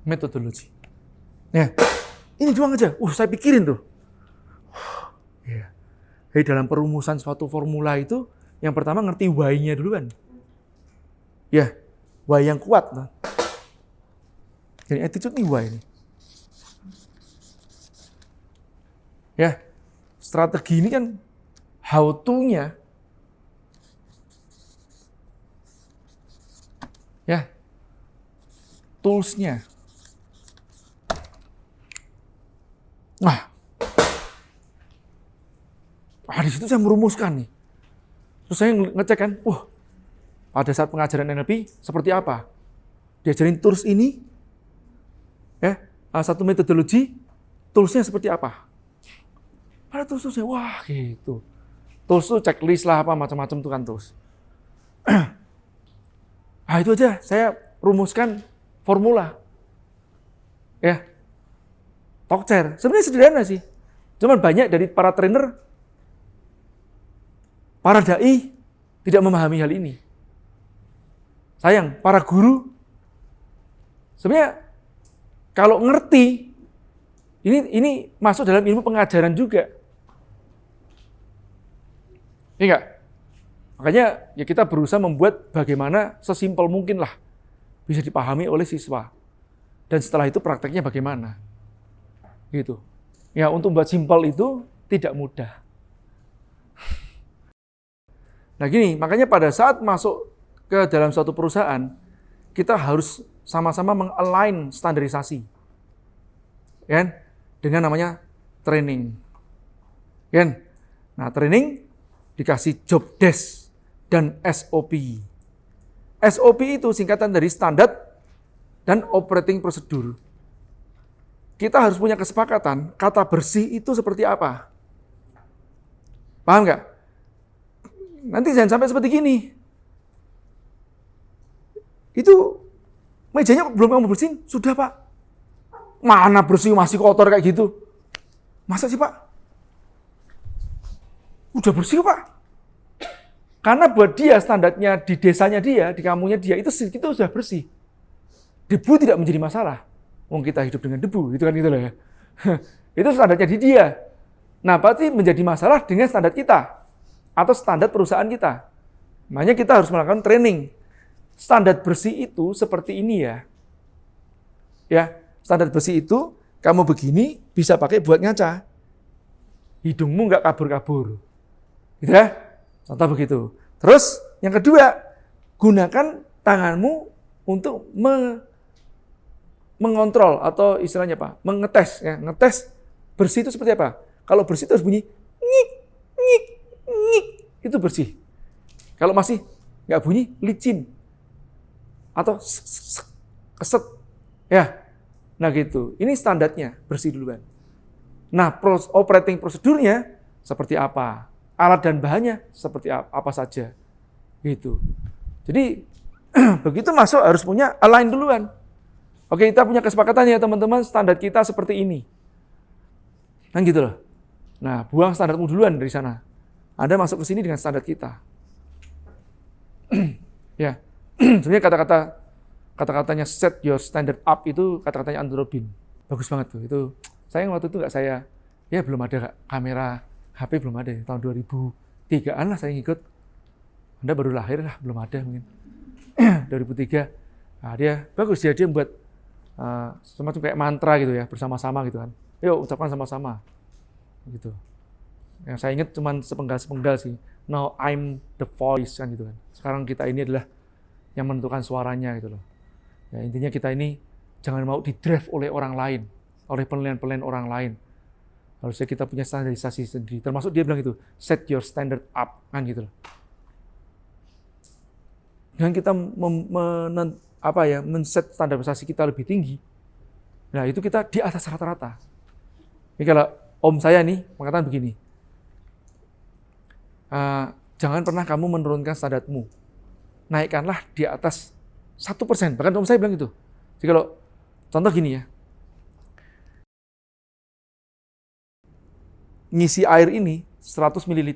Metodologi. Ya, ini doang aja. Saya pikirin tuh. Ya. Jadi dalam perumusan suatu formula itu, yang pertama ngerti why-nya duluan. Ya, why yang kuat. Nah. Jadi attitude nih why nih. Ya, strategi ini kan how to-nya. Ya, tools-nya. Nah, di situ saya merumuskan nih. Terus saya ngecek kan, pada saat pengajaran NLP seperti apa? Diajarin tools ini, ya, satu metodologi, tools-nya seperti apa? Ada tools-nya, gitu. Tools itu checklist lah, apa macam-macam tuh kan tools. Itu aja, saya rumuskan formula. Ya, talk chair. Sebenarnya sederhana sih. Cuman banyak dari para trainer, para dai tidak memahami hal ini. Sayang, para guru sebenarnya kalau ngerti, ini masuk dalam ilmu pengajaran juga. Iya enggak? Makanya ya kita berusaha membuat bagaimana sesimpel mungkin lah bisa dipahami oleh siswa. Dan setelah itu prakteknya bagaimana. Gitu. Ya, untuk buat simpel itu tidak mudah. Nah gini, makanya pada saat masuk ke dalam suatu perusahaan, kita harus sama-sama meng-align standarisasi. Ya, dengan namanya training. Ya. Nah, training dikasih job desk dan SOP. SOP itu singkatan dari standar dan operating procedure. Kita harus punya kesepakatan, kata bersih itu seperti apa. Paham nggak? Nanti jangan sampai seperti gini. Itu mejanya belum kamu bersihin, sudah Pak. Mana bersih masih kotor kayak gitu. Masa sih Pak? Udah bersih Pak. Karena buat dia standarnya di desanya dia, di kampungnya dia itu sudah bersih. Debu tidak menjadi masalah. Wong kita hidup dengan debu, itu kan gitu loh ya. Itu standarnya di dia. Nah, berarti menjadi masalah dengan standar kita atau standar perusahaan kita. Makanya kita harus melakukan training. Standar bersih itu seperti ini ya. Ya, standar bersih itu kamu begini bisa pakai buat ngaca. Hidungmu nggak kabur-kabur. Gitu ya? Contoh begitu. Terus yang kedua, gunakan tanganmu untuk mengontrol atau istilahnya apa? Mengetes ya, ngetes bersih itu seperti apa? Kalau bersih itu harus bunyi ngik ngik ngik, itu bersih. Kalau masih nggak bunyi, licin atau keset ya. Nah gitu. Ini standarnya bersih duluan. Nah, operating prosedurnya seperti apa? Alat dan bahannya seperti apa saja. Gitu. Jadi begitu masuk harus punya align duluan. Oke, kita punya kesepakatan ya teman-teman, standar kita seperti ini. Kan gitu loh. Nah, buang standarmu duluan dari sana. Anda masuk ke sini dengan standar kita. Ya. Sebenarnya kata-katanya set your standard up itu kata-katanya Andrew Robin. Bagus banget tuh. Itu sayang waktu itu belum ada kamera HP, belum ada tahun 2003-an lah saya ngikut. Anda baru lahir lah, belum ada mungkin. 2003. Nah, dia bagus ya, dia buat semacam kayak mantra gitu ya, bersama-sama gitu kan. Yuk ucapkan sama-sama. Gitu. Yang saya ingat cuma sepenggal-sepenggal sih. Now I'm the voice kan gitu kan. Sekarang kita ini adalah yang menentukan suaranya gitu loh. Ya, intinya kita ini jangan mau di-drive oleh orang lain, oleh penilaian-penilaian orang lain. Harusnya kita punya standarisasi sendiri. Termasuk dia bilang itu, set your standard up kan gitu loh. Dengan kita men-set standarisasi kita lebih tinggi, nah itu kita di atas rata-rata. Ini kalau om saya nih mengatakan begini, jangan pernah kamu menurunkan standarmu, naikkanlah di atas 1%. Bahkan om saya bilang gitu. Jadi kalau contoh gini ya, ngisi air ini 100 ml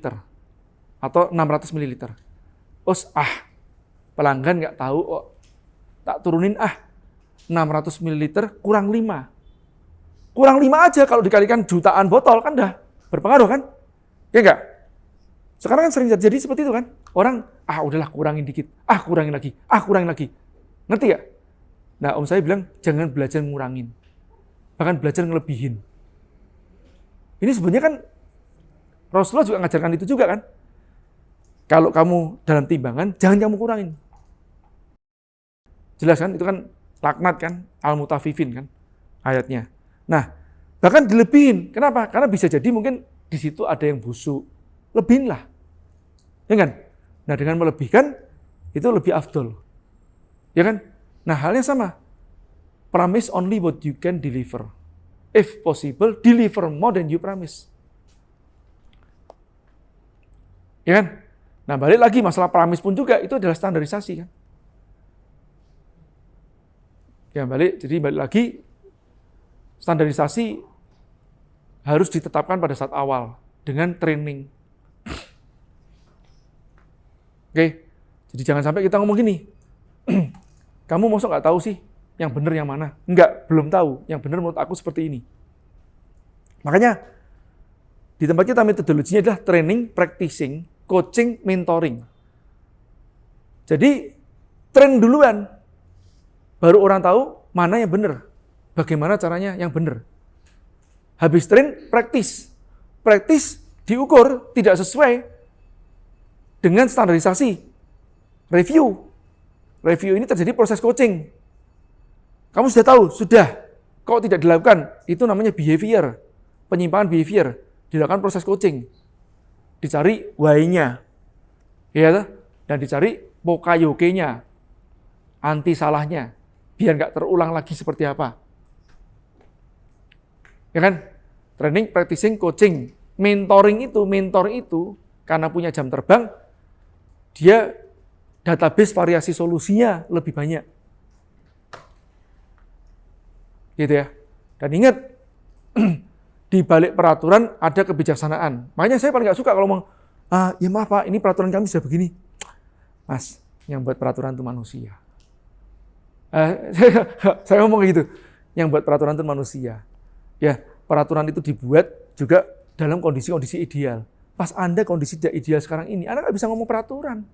atau 600 ml. Pelanggan nggak tahu, tak turunin 600 ml kurang 5. Kurang 5 aja kalau dikalikan jutaan botol kan dah berpengaruh kan? Ya enggak? Sekarang kan sering terjadi seperti itu kan? Orang, udahlah kurangin dikit, kurangin lagi. Ngerti gak? Nah, om saya bilang, jangan belajar ngurangin. Bahkan belajar ngelebihin. Ini sebenarnya kan, Rasulullah juga ngajarkan itu juga kan? Kalau kamu dalam timbangan, jangan kamu kurangin. Jelas kan? Itu kan laknat kan? Al-Mutafifin kan? Ayatnya. Nah, bahkan dilebihin. Kenapa? Karena bisa jadi mungkin di situ ada yang busuk. Lebihin lah. Ya kan? Nah, dengan melebihkan, itu lebih afdol. Ya kan? Nah, halnya sama. Promise only what you can deliver. If possible, deliver more than you promise. Ya kan? Nah, balik lagi masalah promise pun juga, itu adalah standarisasi kan. Ya, jadi balik lagi, standarisasi harus ditetapkan pada saat awal dengan training. Oke, jadi jangan sampai kita ngomong gini, kamu masa nggak tahu sih yang benar yang mana? Enggak, belum tahu. Yang benar menurut aku seperti ini. Makanya di tempat kita metodologinya adalah training, practicing, coaching, mentoring. Jadi train duluan, baru orang tahu mana yang benar, bagaimana caranya yang benar. Habis train, practice. Practice diukur tidak sesuai dengan standarisasi. Review. Review ini terjadi proses coaching. Kamu sudah tahu, sudah. Kok tidak dilakukan? Itu namanya behavior. Penyimpangan behavior. Dilakukan proses coaching. Dicari why-nya. Ya, dan dicari pokayoke-nya. Anti salahnya. Biar nggak terulang lagi seperti apa. Ya kan? Training, practicing, coaching. Mentor itu karena punya jam terbang, dia database variasi solusinya lebih banyak. Gitu ya. Dan ingat, di balik peraturan ada kebijaksanaan. Makanya saya paling nggak suka kalau ngomong, ya maaf Pak, ini peraturan kami sudah begini. Mas, yang buat peraturan itu manusia. Saya ngomong gitu, yang buat peraturan itu manusia. Ya, peraturan itu dibuat juga dalam kondisi-kondisi ideal. Pas Anda kondisi tidak ideal sekarang ini, Anda nggak bisa ngomong peraturan.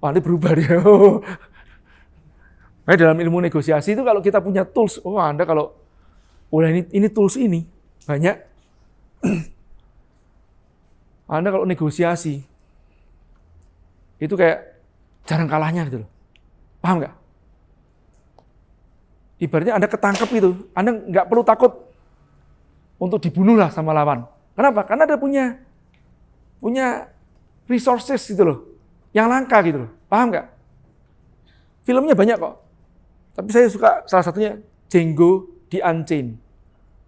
Anda berubah dia. Nah, dalam ilmu negosiasi itu kalau kita punya tools, Anda kalau ini tools ini banyak. Anda kalau negosiasi itu kayak jarang kalahnya gitu loh. Paham nggak? ibaratnya Anda ketangkep gitu, Anda nggak perlu takut untuk dibunuh lah sama lawan. Kenapa? Karena Anda punya resources gitu loh, yang langka gitu loh. Paham nggak? Filmnya banyak kok. Tapi saya suka salah satunya Django di Unchained.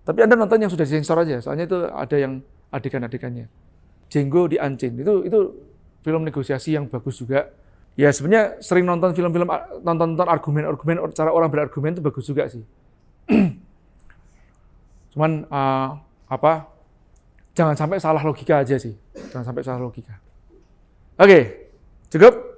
Tapi Anda nonton yang sudah disensor aja, soalnya itu ada yang adegan-adegannya. Django di Unchained itu film negosiasi yang bagus juga. Ya sebenarnya sering nonton film-film, nonton argumen-argumen, cara orang berargumen itu bagus juga sih. Cuman jangan sampai salah logika aja sih. Jangan sampai salah logika. Oke, cukup.